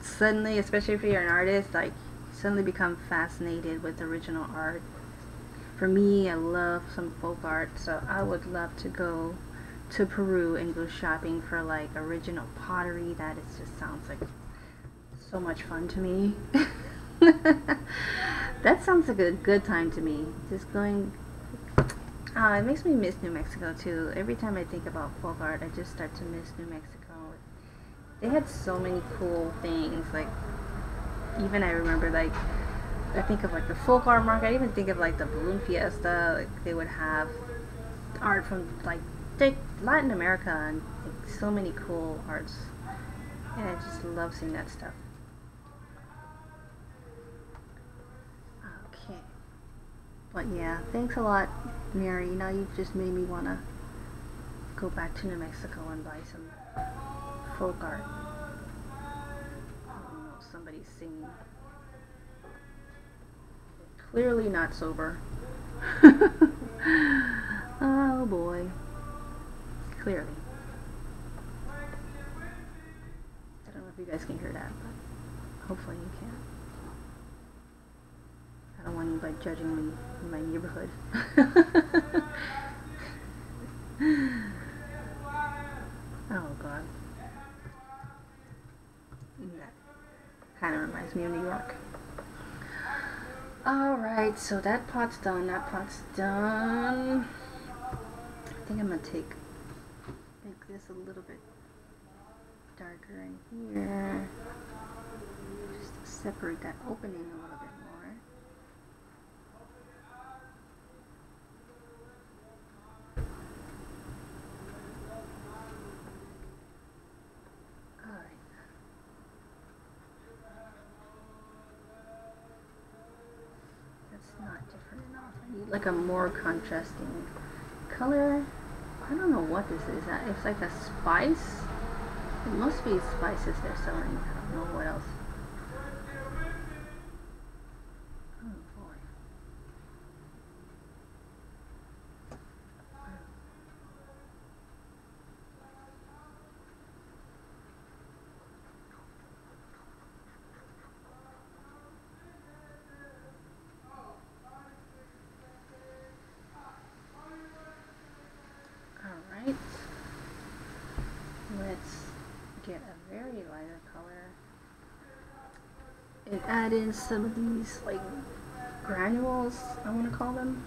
suddenly, especially if you're an artist, like, you suddenly become fascinated with original art. For me, I love some folk art, so I would love to go to Peru and go shopping for like original pottery. That is just sounds like so much fun to me. That sounds like a good time to me. Just going. It makes me miss New Mexico too. Every time I think about folk art, I just start to miss New Mexico. They had so many cool things. Like, even I remember, like, I think of like the folk art market. I even think of like the balloon fiesta. Like, they would have art from like Latin America and like, so many cool arts. And I just love seeing that stuff. Okay. But yeah, thanks a lot, Mary. Now you've just made me want to go back to New Mexico and buy some folk art. Oh no, somebody's singing. Clearly not sober. Oh boy. Clearly. I don't know if you guys can hear that, but hopefully you can. I don't want anybody judging me in my neighborhood. Oh God. That kind of reminds me of New York. Alright, so that pot's done. That pot's done. I think I'm going to make this a little bit darker in here. Just to separate that opening a little bit more. Not different enough. I need like a more contrasting color. I don't know what this is. It's like a spice. It must be spices they're selling. I don't know what else. Oh boy. Let's get a very lighter color and add in some of these like granules, I want to call them.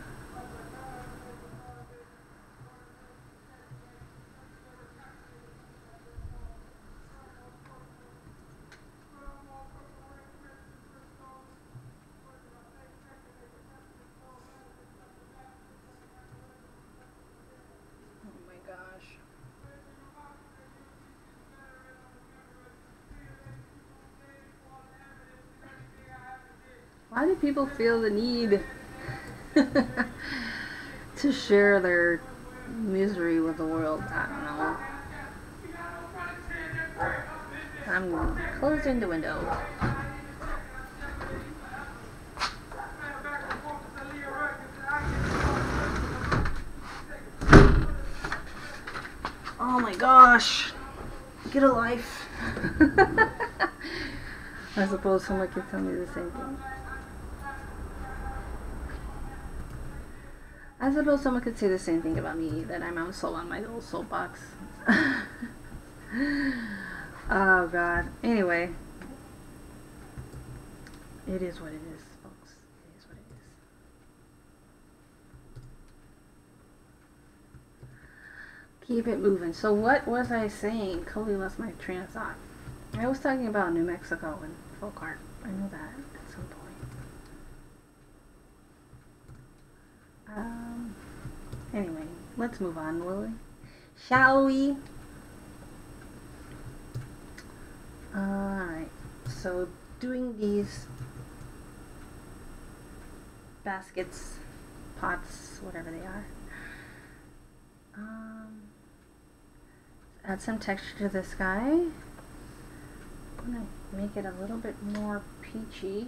Oh my gosh. Why do people feel the need to share their misery with the world? I don't know. I'm closing the window. Oh my gosh. Get a life. I suppose someone could tell me the same thing. I suppose someone could say the same thing about me, that I'm also on my little soapbox. Oh god. Anyway. It is what it is, folks. It is what it is. Keep it moving. So what was I saying? Totally lost my train of thought. I was talking about New Mexico and folk art. I know that at some point. Anyway, let's move on, will we? Shall we? Alright, so doing these baskets, pots, whatever they are. Add some texture to the sky. I'm going to make it a little bit more peachy.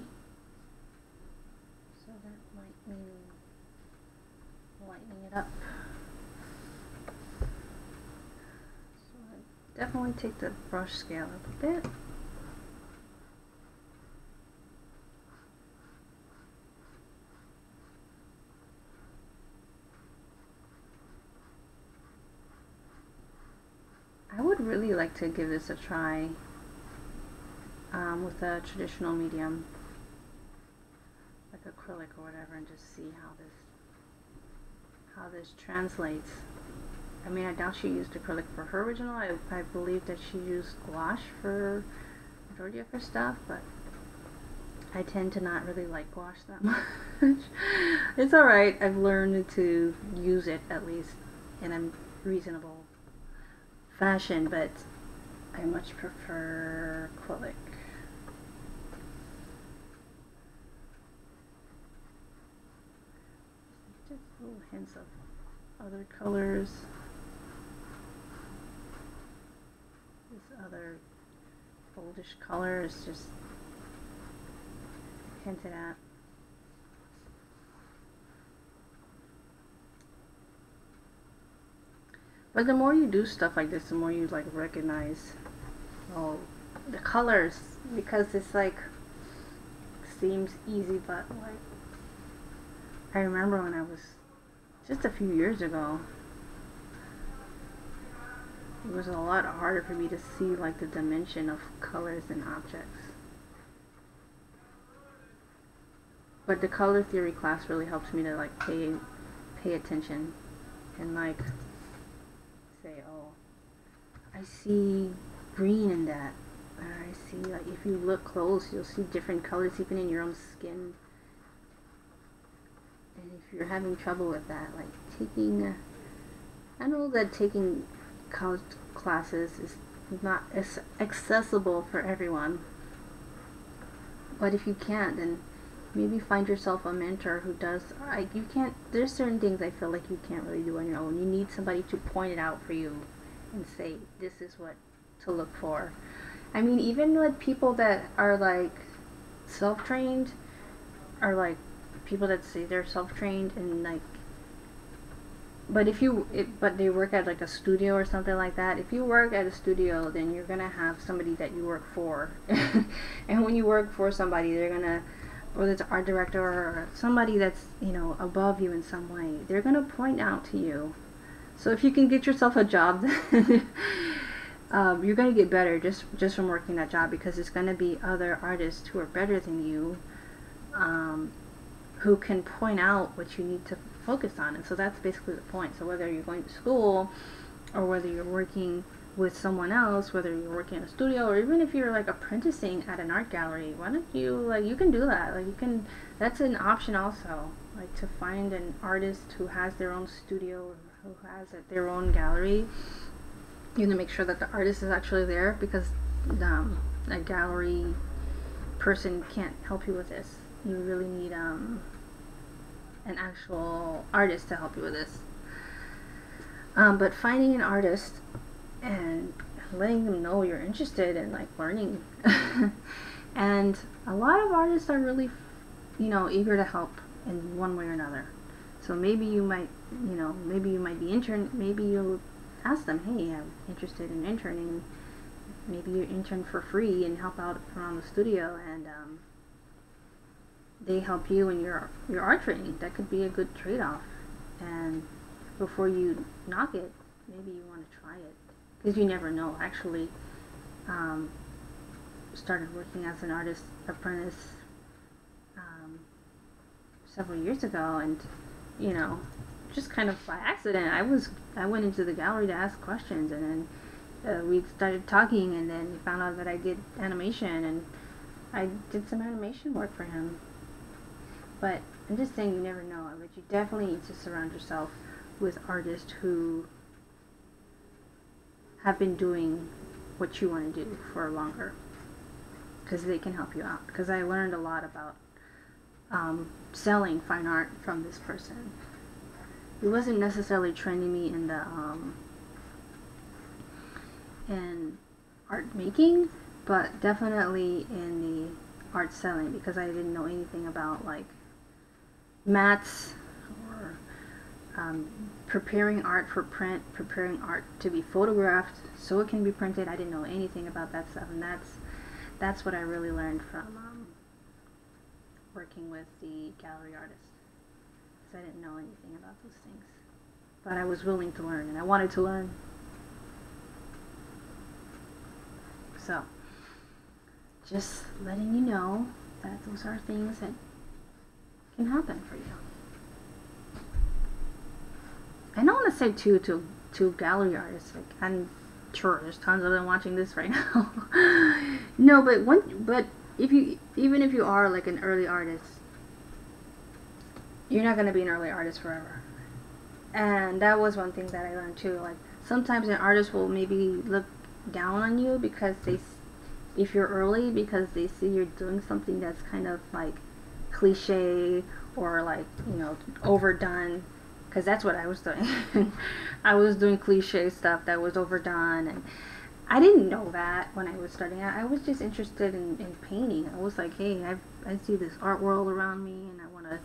So that might mean lightening it up. So I definitely take the brush scale up a bit. I would really like to give this a try with a traditional medium, like acrylic or whatever, and just see how this translates. I mean, I doubt she used acrylic for her original. I believe that she used gouache for the majority of her stuff, but I tend to not really like gouache that much. It's alright. I've learned to use it, at least in a reasonable fashion, but I much prefer acrylic. Just little hints of other colors. This other goldish color is just hinted at. But the more you do stuff like this, the more you like recognize, oh, the colors, because it's like seems easy, but like I remember when I was just a few years ago, it was a lot harder for me to see like the dimension of colors in objects. But the color theory class really helped me to like pay attention and like say, oh, I see green in that, or I see, like, if you look close, you'll see different colors even in your own skin. And if you're having trouble with that, like taking, I know that taking college classes is not as accessible for everyone, but if you can't, then maybe find yourself a mentor who does. You can't, there's certain things I feel like you can't really do on your own. You need somebody to point it out for you and say, this is what to look for. I mean, even with people that are like self-trained, are like people that say they're self-trained and like, but but they work at like a studio or something like that. If you work at a studio, then you're gonna have somebody that you work for. And when you work for somebody, they're gonna, whether it's an art director or somebody that's, you know, above you in some way, they're going to point out to you. So if you can get yourself a job, you're going to get better just from working that job, because it's going to be other artists who are better than you, who can point out what you need to focus on. And so that's basically the point. So whether you're going to school or whether you're working with someone else, whether you're working in a studio, or even if you're like apprenticing at an art gallery, why don't you, like, you can do that. Like, you can, that's an option also, like, to find an artist who has their own studio or who has their own gallery. You know, make sure that the artist is actually there, because a gallery person can't help you with this. You really need an actual artist to help you with this. But finding an artist and letting them know you're interested in, like, learning. And a lot of artists are really, you know, eager to help in one way or another. So maybe you might, you know, maybe you might be maybe you'll ask them, hey, I'm interested in interning. Maybe you intern for free and help out around the studio, and they help you in your art training. That could be a good trade-off. And before you knock it, maybe you want to try it, because you never know. Actually, started working as an artist apprentice several years ago, and, you know, just kind of by accident, I went into the gallery to ask questions, and then we started talking, and then he found out that I did animation, and I did some animation work for him. But I'm just saying, you never know. But you definitely need to surround yourself with artists who have been doing what you want to do for longer, because they can help you out. Because I learned a lot about selling fine art from this person. He wasn't necessarily training me in the in art making, but definitely in the art selling, because I didn't know anything about, like, mats or preparing art for print, preparing art to be photographed so it can be printed. I didn't know anything about that stuff, and that's what I really learned from working with the gallery artist, because I didn't know anything about those things, but I was willing to learn, and I wanted to learn. So, just letting you know that those are things that can happen for you. I don't want to say too to gallery artists, like, I'm sure there's tons of them watching this right now. No, but even if you are, like, an early artist, you're not going to be an early artist forever. And that was one thing that I learned too. Like, sometimes an artist will maybe look down on you because if you're early, because they see you're doing something that's kind of like cliche or, like, you know, overdone. Because that's what I was doing. I was doing cliche stuff that was overdone, and I didn't know that when I was starting out. I was just interested in painting. I was like, hey, I see this art world around me, and I want to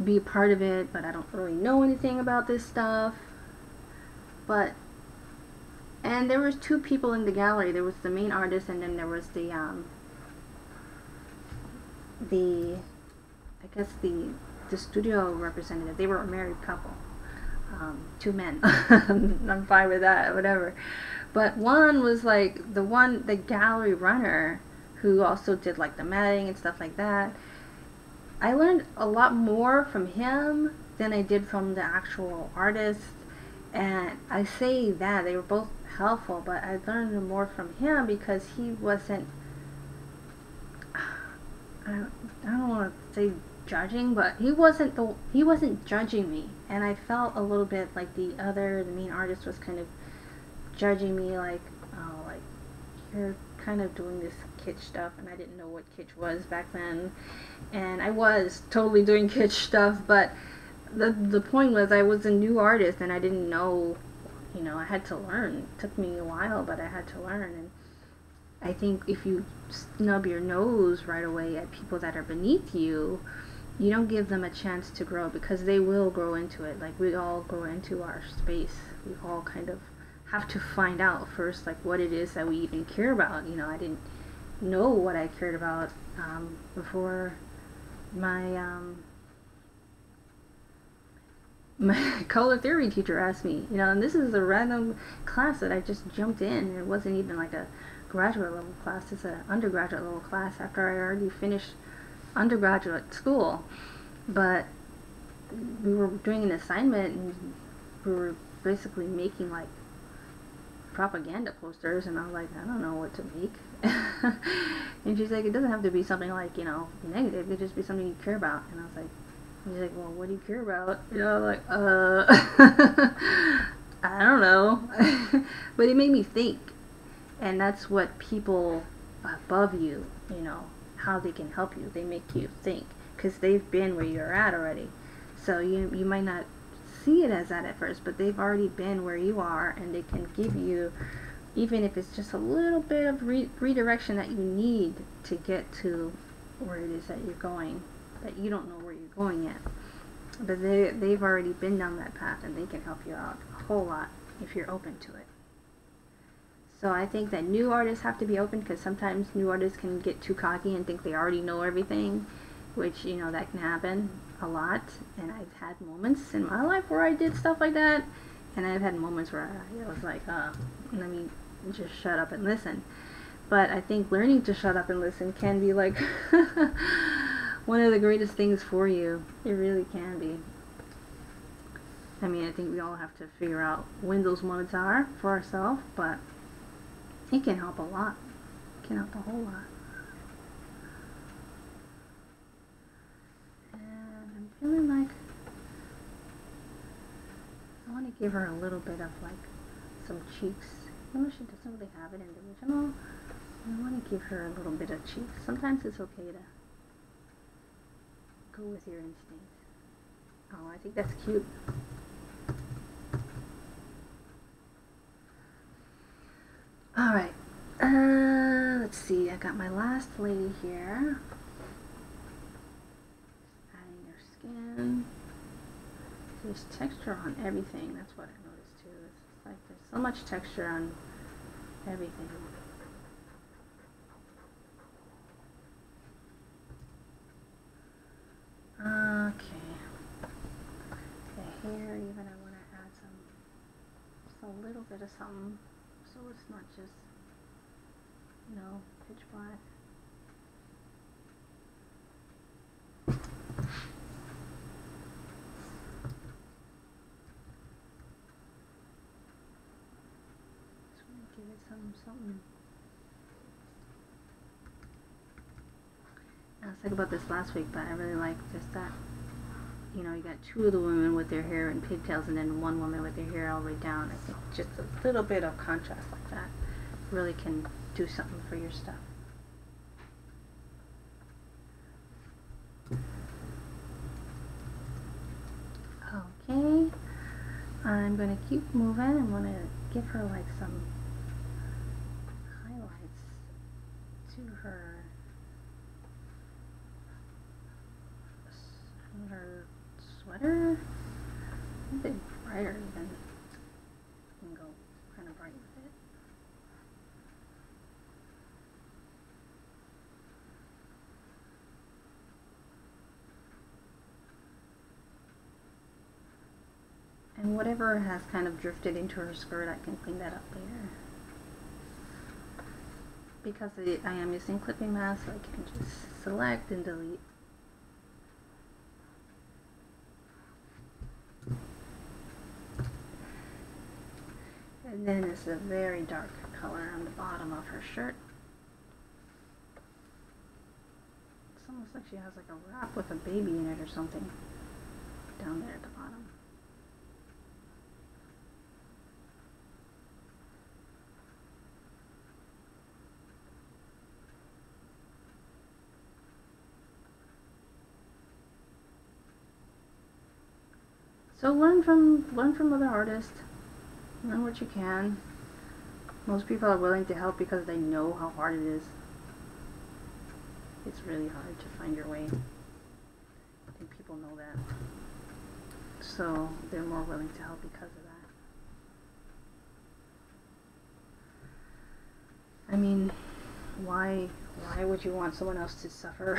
be a part of it, but I don't really know anything about this stuff. And there was two people in the gallery. There was the main artist, and then there was the I guess the studio representative. They were a married couple, two men. I'm fine with that, whatever. But one was like the gallery runner, who also did, like, the matting and stuff like that. I learned a lot more from him than I did from the actual artist. And I say that they were both helpful, but I learned more from him because he wasn't, I don't want to say judging, but he wasn't judging me, and I felt a little bit like the main artist was kind of judging me, like, oh, like, you're kind of doing this kitsch stuff, and I didn't know what kitsch was back then, and I was totally doing kitsch stuff, but the point was I was a new artist, and I didn't know, you know, I had to learn. It took me a while, but I had to learn. And I think if you snub your nose right away at people that are beneath you, you don't give them a chance to grow, because they will grow into it. Like, we all grow into our space. We all kind of have to find out first, like, what it is that we even care about. You know, I didn't know what I cared about before my my color theory teacher asked me, you know, and this is a random class that I just jumped in. It wasn't even like a graduate level class. It's an undergraduate level class after I already finished undergraduate school. But we were doing an assignment and we were basically making like propaganda posters, and I was like, I don't know what to make. And she's like, it doesn't have to be something like, you know, negative. It could just be something you care about. And I was like, she's like, well, what do you care about? You know, like, I don't know. But it made me think. And that's what people above you, you know, how they can help you. They make you think, because they've been where you're at already. So you might not see it as that at first, but they've already been where you are, and they can give you, even if it's just a little bit of redirection that you need to get to where it is that you're going, that you don't know where you're going yet. But they've already been down that path, and they can help you out a whole lot if you're open to it. So I think that new artists have to be open, because sometimes new artists can get too cocky and think they already know everything, which, you know, that can happen a lot. And I've had moments in my life where I did stuff like that, and I've had moments where I was like, let me just shut up and listen. But I think learning to shut up and listen can be like one of the greatest things for you. It really can be. I mean, I think we all have to figure out when those moments are for ourselves, but it can help a lot. It can help a whole lot. And I'm feeling like I want to give her a little bit of like some cheeks. Even though she doesn't really have it in the original, I want to give her a little bit of cheeks. Sometimes it's okay to go with your instinct. Oh, I think that's cute. Alright, let's see, I got my last lady here. Adding her skin. There's texture on everything, that's what I noticed too. It's like there's so much texture on everything. Okay. The hair, even I want to add just a little bit of something, so it's not just, you know, pitch black. Just want to give it something. I was thinking about this last week, but I really like just that, you know, you got two of the women with their hair in pigtails, and then one woman with their hair all the way down. I think just a little bit of contrast like that really can do something for your stuff. Okay, I'm going to keep moving. I'm going to give her like some highlights to her sweater, a bit brighter even. You can go kind of bright with it. And whatever has kind of drifted into her skirt, I can clean that up later. Because I am using clipping mask, I can just select and delete. And then it's a very dark color on the bottom of her shirt. It's almost like she has like a wrap with a baby in it or something down there at the bottom. So learn from other artists. Learn what you can. Most people are willing to help because they know how hard it is. It's really hard to find your way. I think people know that. So they're more willing to help because of that. I mean, why would you want someone else to suffer?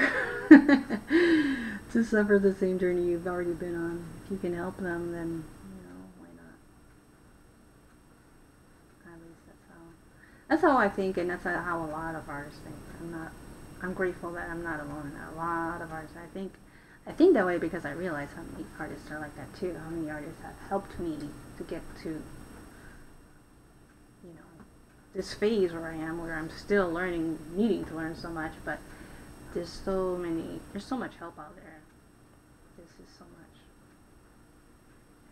to suffer the same journey you've already been on. If you can help them, then, you know, why not? At least that's how I think, and that's how a lot of artists think. I'm grateful that I'm not alone in that. A lot of artists, I think that way because I realize how many artists are like that too. How many artists have helped me to get to, you know, this phase where I am, where I'm still learning, needing to learn so much, but there's so much help out there. This is so much.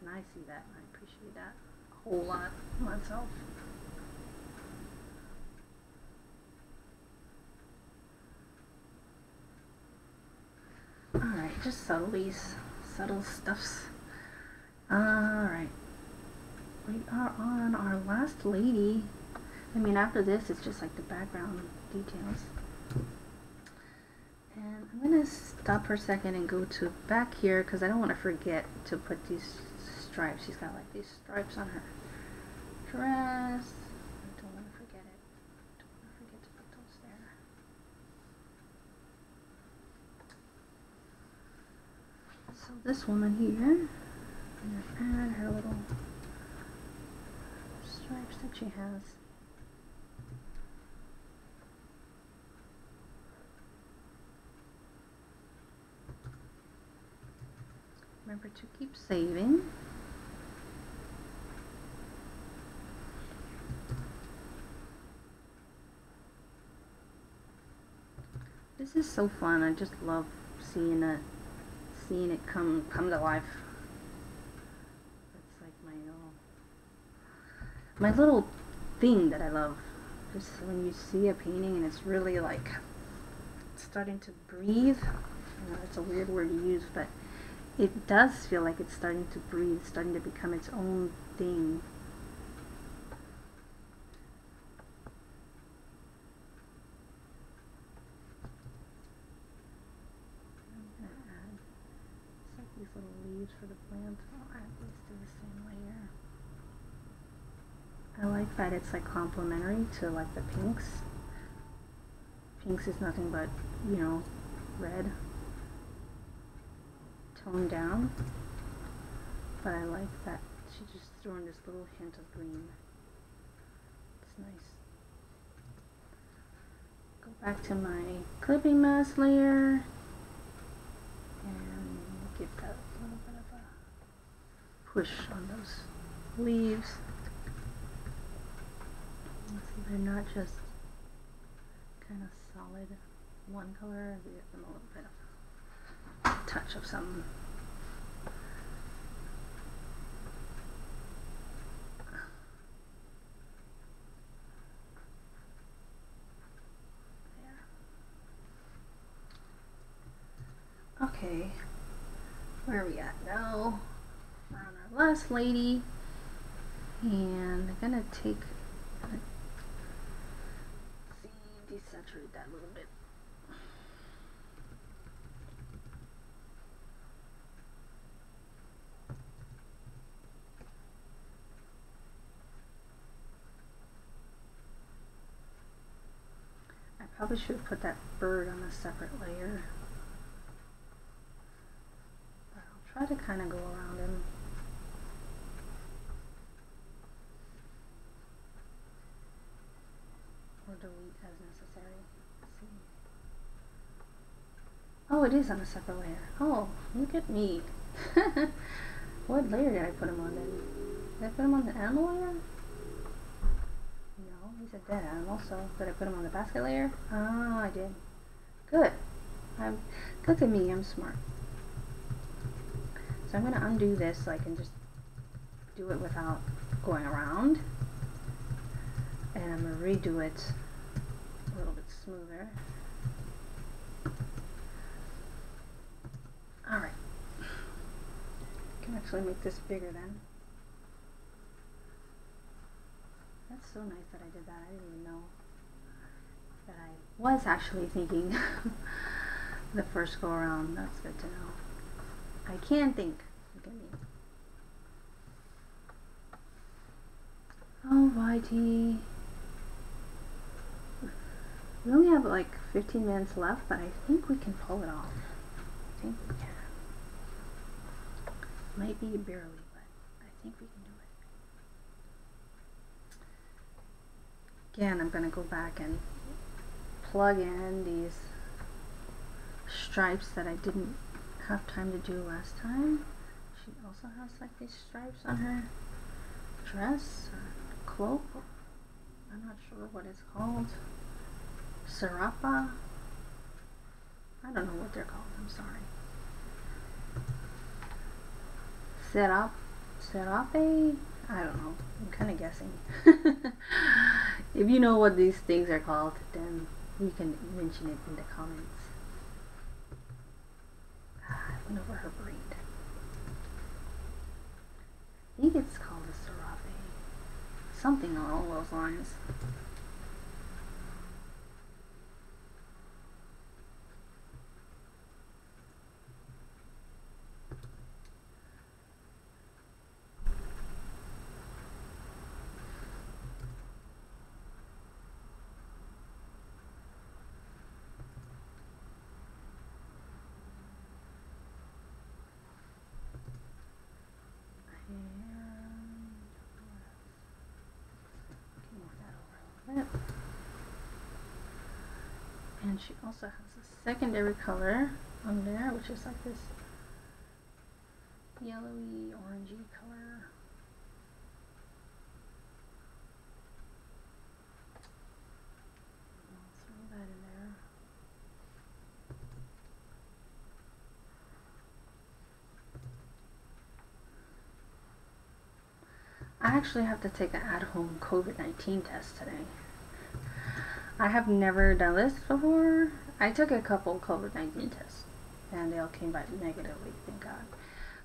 And I see that, and I appreciate that a whole lot myself. Alright, just subtleties, subtle stuffs. Alright. We are on our last lady. I mean, after this, it's just like the background details. And I'm going to stop for a second and go to back here because I don't want to forget to put these stripes. She's got like these stripes on her dress. I don't want to forget it. Don't want to forget to put those there. So this woman here, I'm going to add her little stripes that she has. Remember to keep saving. This is so fun. I just love seeing it come to life. It's like my little thing that I love. Just when you see a painting and it's really like starting to breathe. I know it's a weird word to use, but it does feel like it's starting to breathe, starting to become its own thing. I'm going to add, it's like these little leaves for the plant. I'll add these to the same layer. I like that it's like complementary to like the pinks. Pinks is nothing but, you know, red. Toned down, but I like that she just threw in this little hint of green. It's nice. Go back to my clipping mask layer and give that a little bit of a push on those leaves so they're not just kind of solid one color. We give them a little bit of touch of some there. Okay, where are we at now? We're on our last lady, and I'm gonna desaturate that a little bit. Probably should have put that bird on a separate layer. But I'll try to kind of go around him. Or delete as necessary. Let's see. Oh, it is on a separate layer. Oh, look at me. What layer did I put him on then? Did I put him on the animal layer? He's a dead animal, so did I put him on the basket layer? Oh, I did. Good. Look at me, I'm smart. So I'm going to undo this so I can just do it without going around. And I'm going to redo it a little bit smoother. Alright. I can actually make this bigger then. That's so nice that I did that. I didn't even know that I was actually thinking the first go around. That's good to know. I can think. Look at me. Alrighty. We only have like 15 minutes left, but I think we can pull it off. I think we can. Might be barely, but I think we can do it. Again, I'm going to go back and plug in these stripes that I didn't have time to do last time. She also has like these stripes on her dress or cloak. I'm not sure what it's called. Serapa. I don't know what they're called. I'm sorry. Serape? I don't know. I'm kind of guessing. If you know what these things are called, then you can mention it in the comments. I went over her braid. I think it's called a serape. Something along those lines. And she also has a secondary color on there, which is like this yellowy, orangey color. I'll throw that in there. I actually have to take an at-home COVID-19 test today. I have never done this before. I took a couple COVID-19 tests and they all came back negatively, thank God.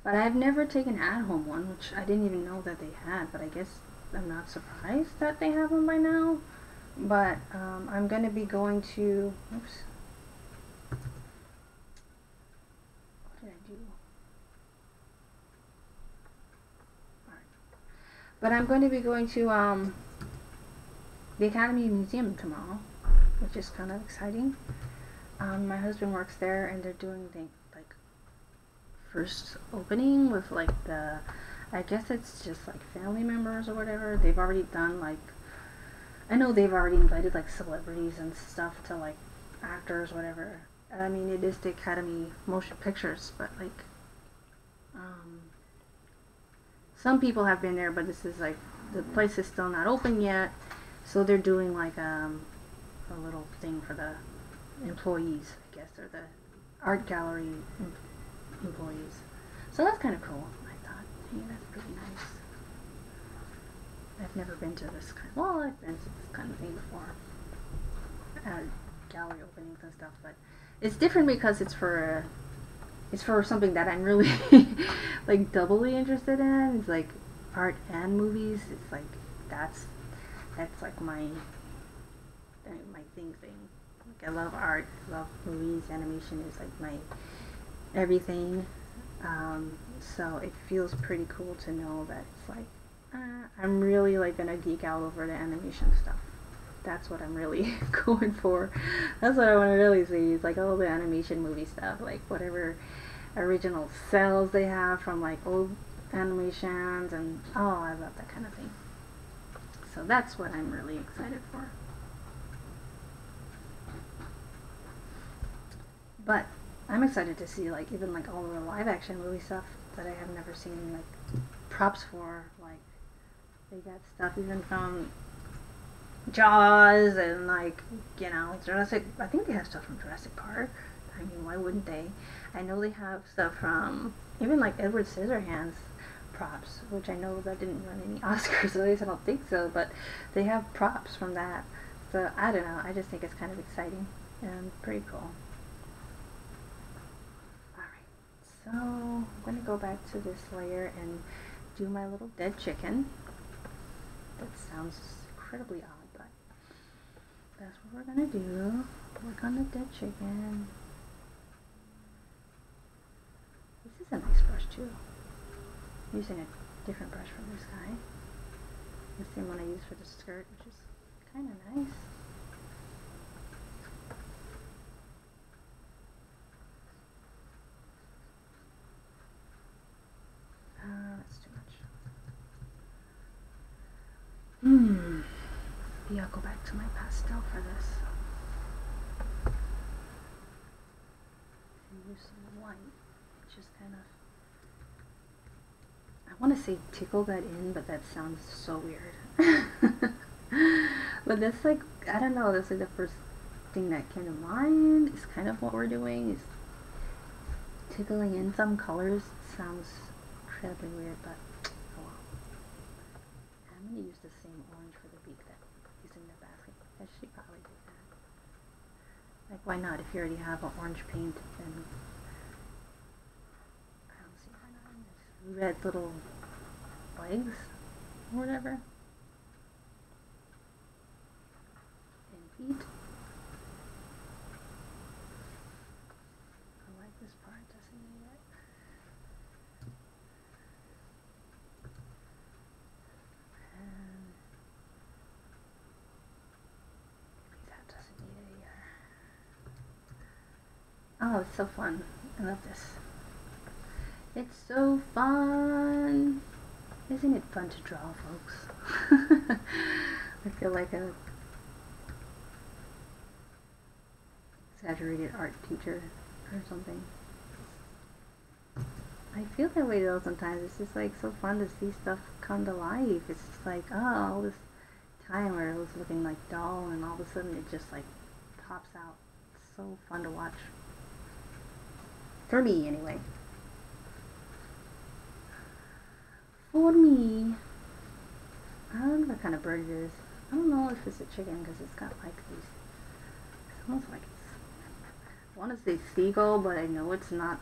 But I've never taken an at-home one, which I didn't even know that they had, but I guess I'm not surprised that they have one by now. But I'm going to be going to, oops. What did I do? Alright. But I'm going to be going to the Academy Museum tomorrow, which is kind of exciting. My husband works there and they're doing the like first opening with like the, I guess it's just like family members or whatever. They've already done like, I know they've already invited like celebrities and stuff to like actors, whatever. I mean, it is the Academy Motion Pictures, but like some people have been there, but this is like, the place is still not open yet. So they're doing like a little thing for the employees, I guess, or the art gallery employees. So that's kind of cool. I thought, hey, that's pretty nice. I've never been to this kind of, well, I've been to this kind of thing before. Gallery openings and stuff, but it's different because it's for something that I'm really like doubly interested in. It's like art and movies. It's like that's like my thing. Like I love art, love movies, animation is like my everything. So it feels pretty cool to know that it's like I'm really like gonna geek out over the animation stuff. That's what I'm really going for. That's what I want to really see. It's like all the animation movie stuff, like whatever original cells they have from like old animations, and oh, I love that kind of thing. So that's what I'm really excited for. But I'm excited to see like even like all the live action movie stuff that I have never seen like props for. Like they got stuff even from Jaws and like, you know, Jurassic. I think they have stuff from Jurassic Park. I mean, why wouldn't they? I know they have stuff from even like Edward Scissorhands props, which I know that didn't win any Oscars, at least I don't think so, but they have props from that. So I don't know, I just think it's kind of exciting and pretty cool. Alright, so I'm going to go back to this layer and do my little dead chicken. That sounds incredibly odd, but that's what we're going to do. Work on the dead chicken. This is a nice brush too. I'm using a different brush from this guy. The same one I used for the skirt, which is kind of nice. Maybe I'll go back to my pastel for this. And use some white. Just kind of, I want to say tickle that in, but that sounds so weird. But that's like, I don't know, that's like the first thing that came to mind. Is kind of what we're doing, is tickling in some colors. It sounds incredibly weird, but oh well. I'm going to use the same orange for the beak that is in the basket. I should probably do that. Like, why not? If you already have an orange paint, then I don't see why not. There's red little legs or whatever. And feet. I like this part, doesn't need it. And maybe that doesn't need it either. Oh, it's so fun. I love this. It's so fun. Isn't it fun to draw, folks? I feel like a exaggerated art teacher or something. I feel that way though sometimes. It's just like so fun to see stuff come to life. It's just like, oh, all this time where it was looking like dull and all of a sudden it just like pops out. It's so fun to watch. For me, anyway. For me. I don't know what kind of bird it is. I don't know if it's a chicken because it's got like these, it smells like it's, I want to say seagull, but I know it's not.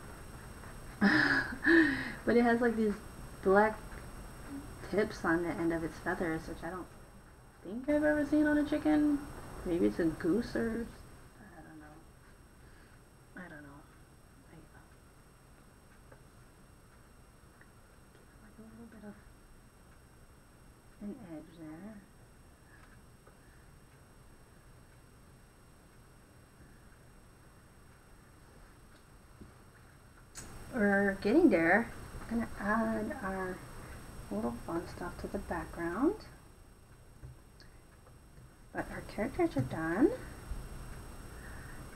But it has like these black tips on the end of its feathers, which I don't think I've ever seen on a chicken. Maybe it's a goose or, I don't know. I don't know. Like a little bit of an edge there. We're getting there. I'm gonna add our little fun stuff to the background. But our characters are done.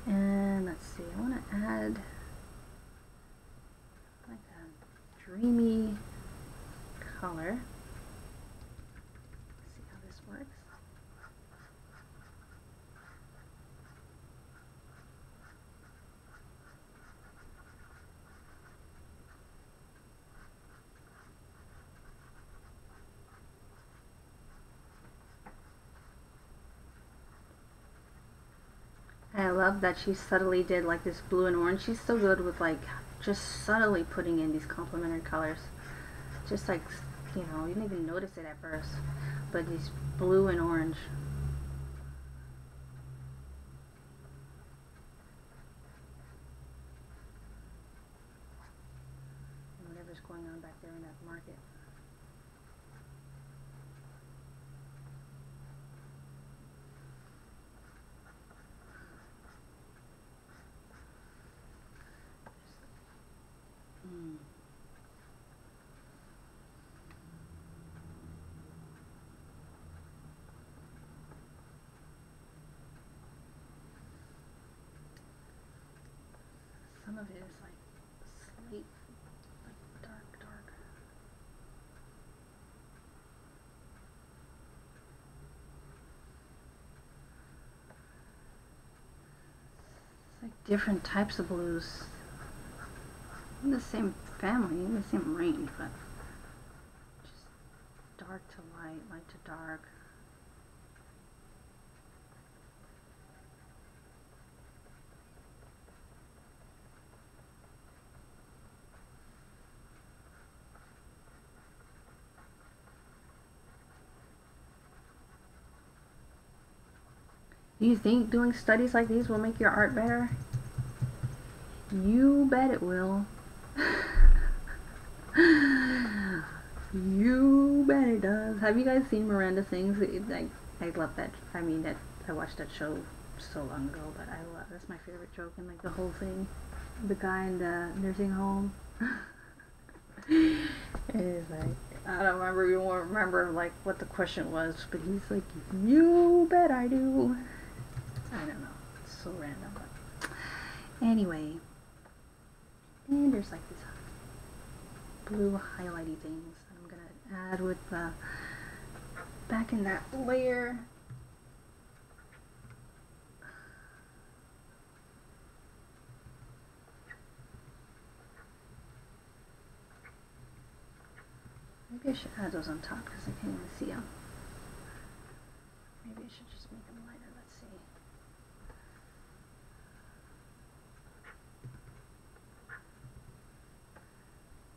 And let's see, I want to add like a dreamy color. Let's see how this works. I love that she subtly did like this blue and orange. She's so good with like just subtly putting in these complementary colors. Just like, you know, you didn't even notice it at first. But these blue and orange. And whatever's going on back there in that market. Some of it is like slate, like dark. It's like different types of blues. In the same family, in the same range, but just dark to light, light to dark. Do you think doing studies like these will make your art better? You bet it will. You bet it does. Have you guys seen Miranda Sings? I love that. I mean, that I watched that show so long ago, but I love, that's my favorite joke in like the whole thing. The guy in the nursing home. It is like, I don't remember, you won't remember like what the question was, but he's like, you bet I do. I don't know, it's so random, but anyway. And there's like these blue highlighty things that I'm gonna add with the back in that layer. Maybe I should add those on top because I can't even see them. Maybe I should just make them lighter. Let's see.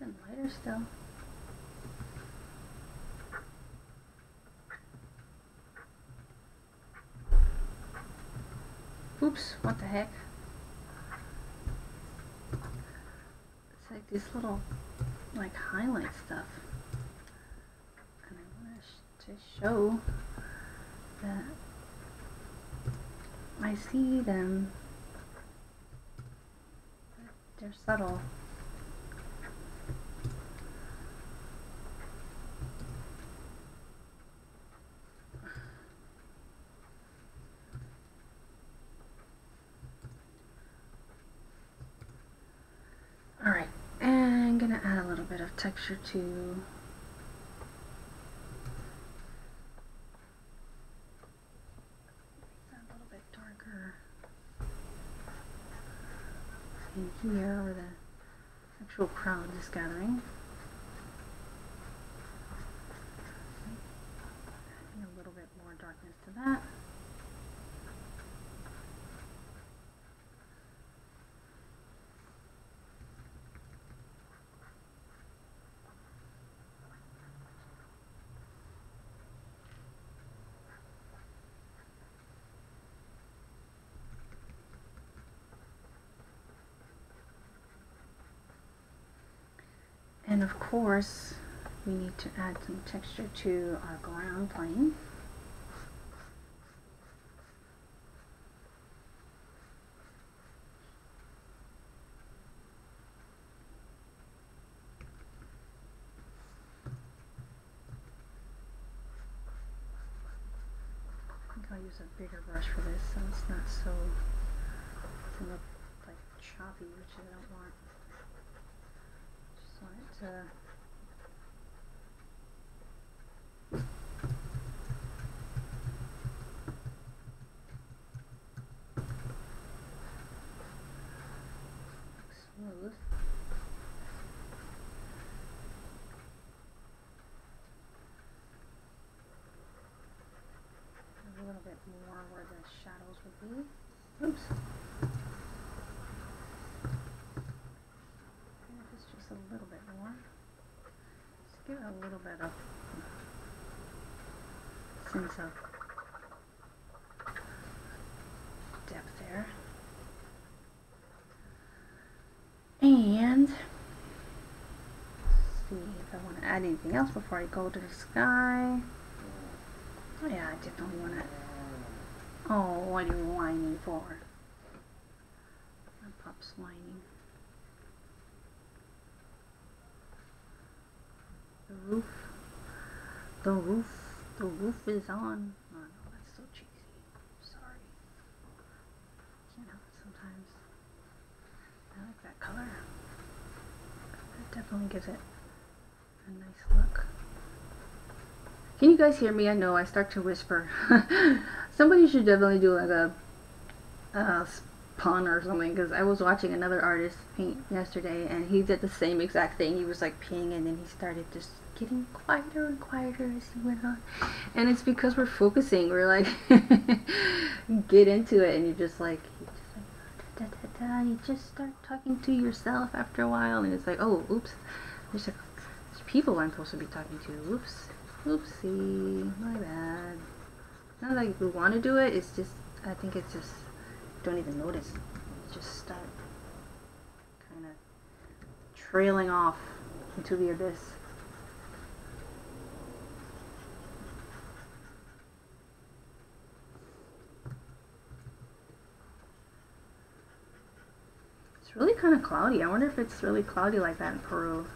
And lighter still. Oops, what the heck? It's like this little, like, highlight stuff. And I want to show that I see them. They're subtle. Alright, and I'm gonna add a little bit of texture to a little bit darker in here where the actual crowd is gathering. Adding a little bit more darkness to that. And of course, we need to add some texture to our ground plane. I think I'll use a bigger brush for this so it's not so, it doesn't look like choppy, which I don't want. Just want it to smooth. A little bit more where the shadows would be. Oops. And if it's just a little bit more, just give it a little bit of sense of depth there. And let's see if I want to add anything else before I go to the sky. Oh yeah, I definitely want to. Oh, what are you whining for? My pup's whining. The roof. The roof is on. Oh no, that's so cheesy. Sorry. Can't help it sometimes. I like that color. It definitely gives it a nice look. Can you guys hear me? I know I start to whisper. Somebody should definitely do like a pun or something, because I was watching another artist paint yesterday and he did the same exact thing. He was like peeing and then he started just getting quieter and quieter as he went on. And it's because we're focusing. We're like get into it and you're just like da, da, da. You just start talking to yourself after a while and it's like, oh, oops, there's people I'm supposed to be talking to. Oops. Oopsie, my bad. Not like we want to do it, it's just, I think it's just, don't even notice. Just start kind of trailing off into the abyss. It's really kind of cloudy. I wonder if it's really cloudy like that in Peru.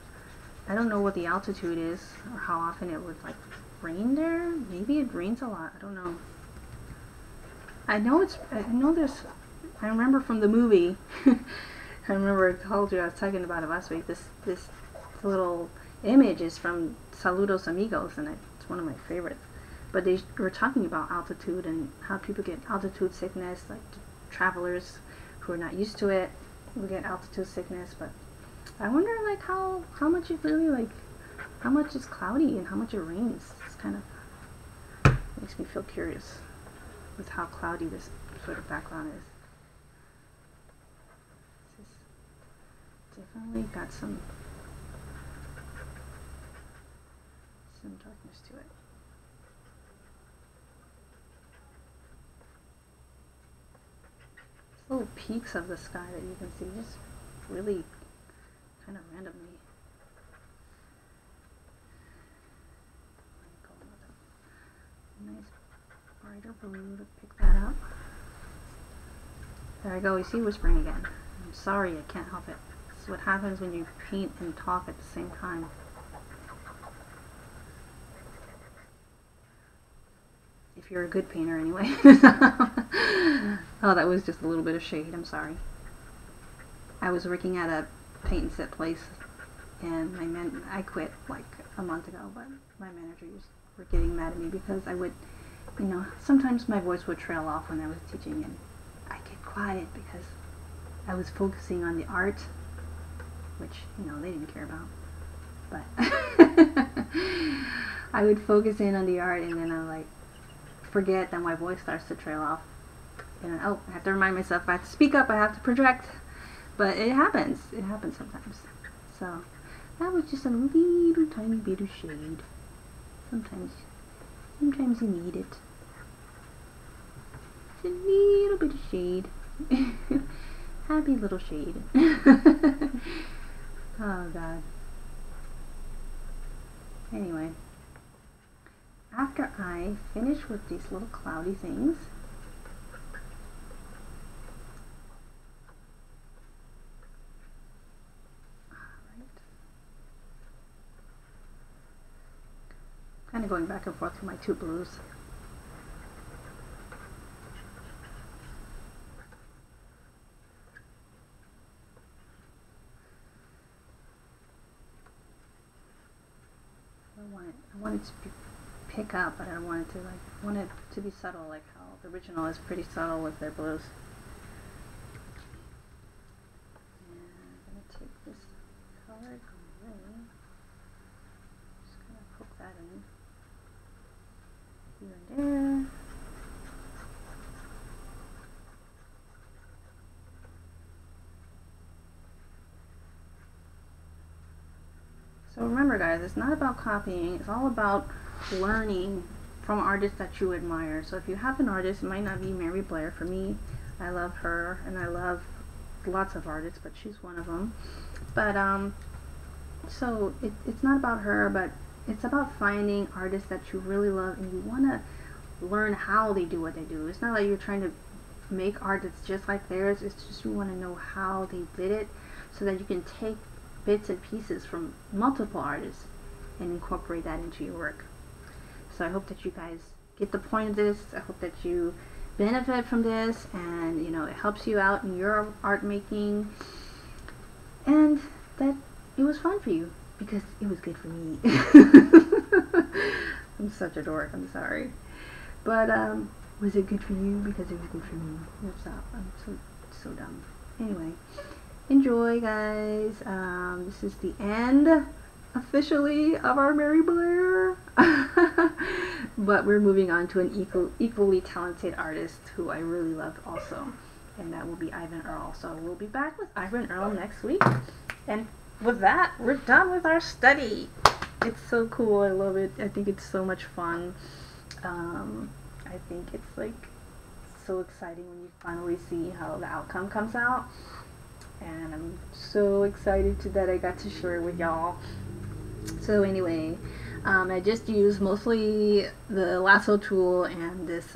I don't know what the altitude is or how often it would like rain there. Maybe it rains a lot. I don't know. I know there's, I remember from the movie, I remember I told you I was talking about it last week, this little image is from Saludos Amigos, and it's one of my favorites. But they were talking about altitude and how people get altitude sickness, like travelers who are not used to it will get altitude sickness. But I wonder like how much it really, like how much is cloudy and how much it rains. It's kind of makes me feel curious with how cloudy this sort of background is. This definitely got some darkness to it. These little peaks of the sky that you can see just really kind of randomly. Nice brighter blue to pick that up. There I go, you see whispering again. I'm sorry, I can't help it. This is what happens when you paint and talk at the same time. If you're a good painter anyway. Oh, that was just a little bit of shade, I'm sorry. I was working at a paint and sip place, and I quit like a month ago, but my managers were getting mad at me because I would, you know, sometimes my voice would trail off when I was teaching, and I'd get quiet because I was focusing on the art, which, you know, they didn't care about. But I would focus in on the art, and then I like forget that my voice starts to trail off. And oh, I have to remind myself I have to speak up, I have to project. But it happens. It happens sometimes. So that was just a little tiny bit of shade. Sometimes you need it. Just a little bit of shade. Happy little shade. Oh God. Anyway, after I finish with these little cloudy things, kind of going back and forth with my two blues. I want it to pick up, but I don't want it to I want it to be subtle, like how the original is pretty subtle with their blues. And I'm going to take this colored gray, just kind of poke that in here and there. So remember guys, it's not about copying, it's all about learning from artists that you admire. So if you have an artist, it might not be Mary Blair. For me, I love her, and I love lots of artists, but she's one of them. But so it's not about her, but it's about finding artists that you really love and you want to learn how they do what they do. It's not like you're trying to make art that's just like theirs, it's just you want to know how they did it so that you can take bits and pieces from multiple artists and incorporate that into your work. So I hope that you guys get the point of this. I hope that you benefit from this, and you know, it helps you out in your art making, and that it was fun for you because it was good for me. I'm such a dork, I'm sorry. But was it good for you? Because it was good for me. Stop. I'm so dumb. Anyway, enjoy guys. This is the end officially of our Mary Blair. But we're moving on to an equally talented artist who I really love also, and that will be Ivan Earl. So we'll be back with Ivan Earl next week, and with that we're done with our study. It's so cool, I love it. I think it's so much fun. I think it's like so exciting when you finally see how the outcome comes out, and I'm so excited that I got to share it with y'all. So anyway, I just used mostly the lasso tool and this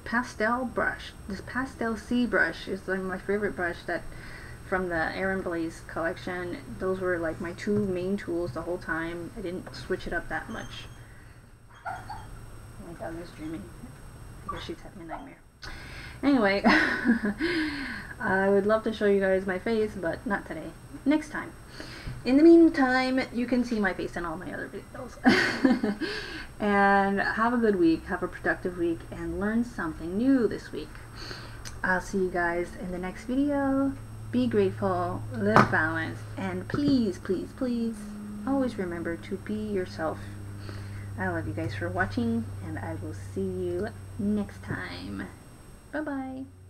pastel brush. This pastel C brush is like my favorite brush that from the Aaron Blaze collection. Those were like my two main tools the whole time. I didn't switch it up that much. My dog is dreaming. I guess she's having a nightmare. Anyway, I would love to show you guys my face, but not today. Next time. In the meantime, you can see my face in all my other videos. And have a good week, have a productive week, and learn something new this week. I'll see you guys in the next video. Be grateful, live balanced, and please, please, please, always remember to be yourself. I love you guys for watching, and I will see you next time. Bye-bye.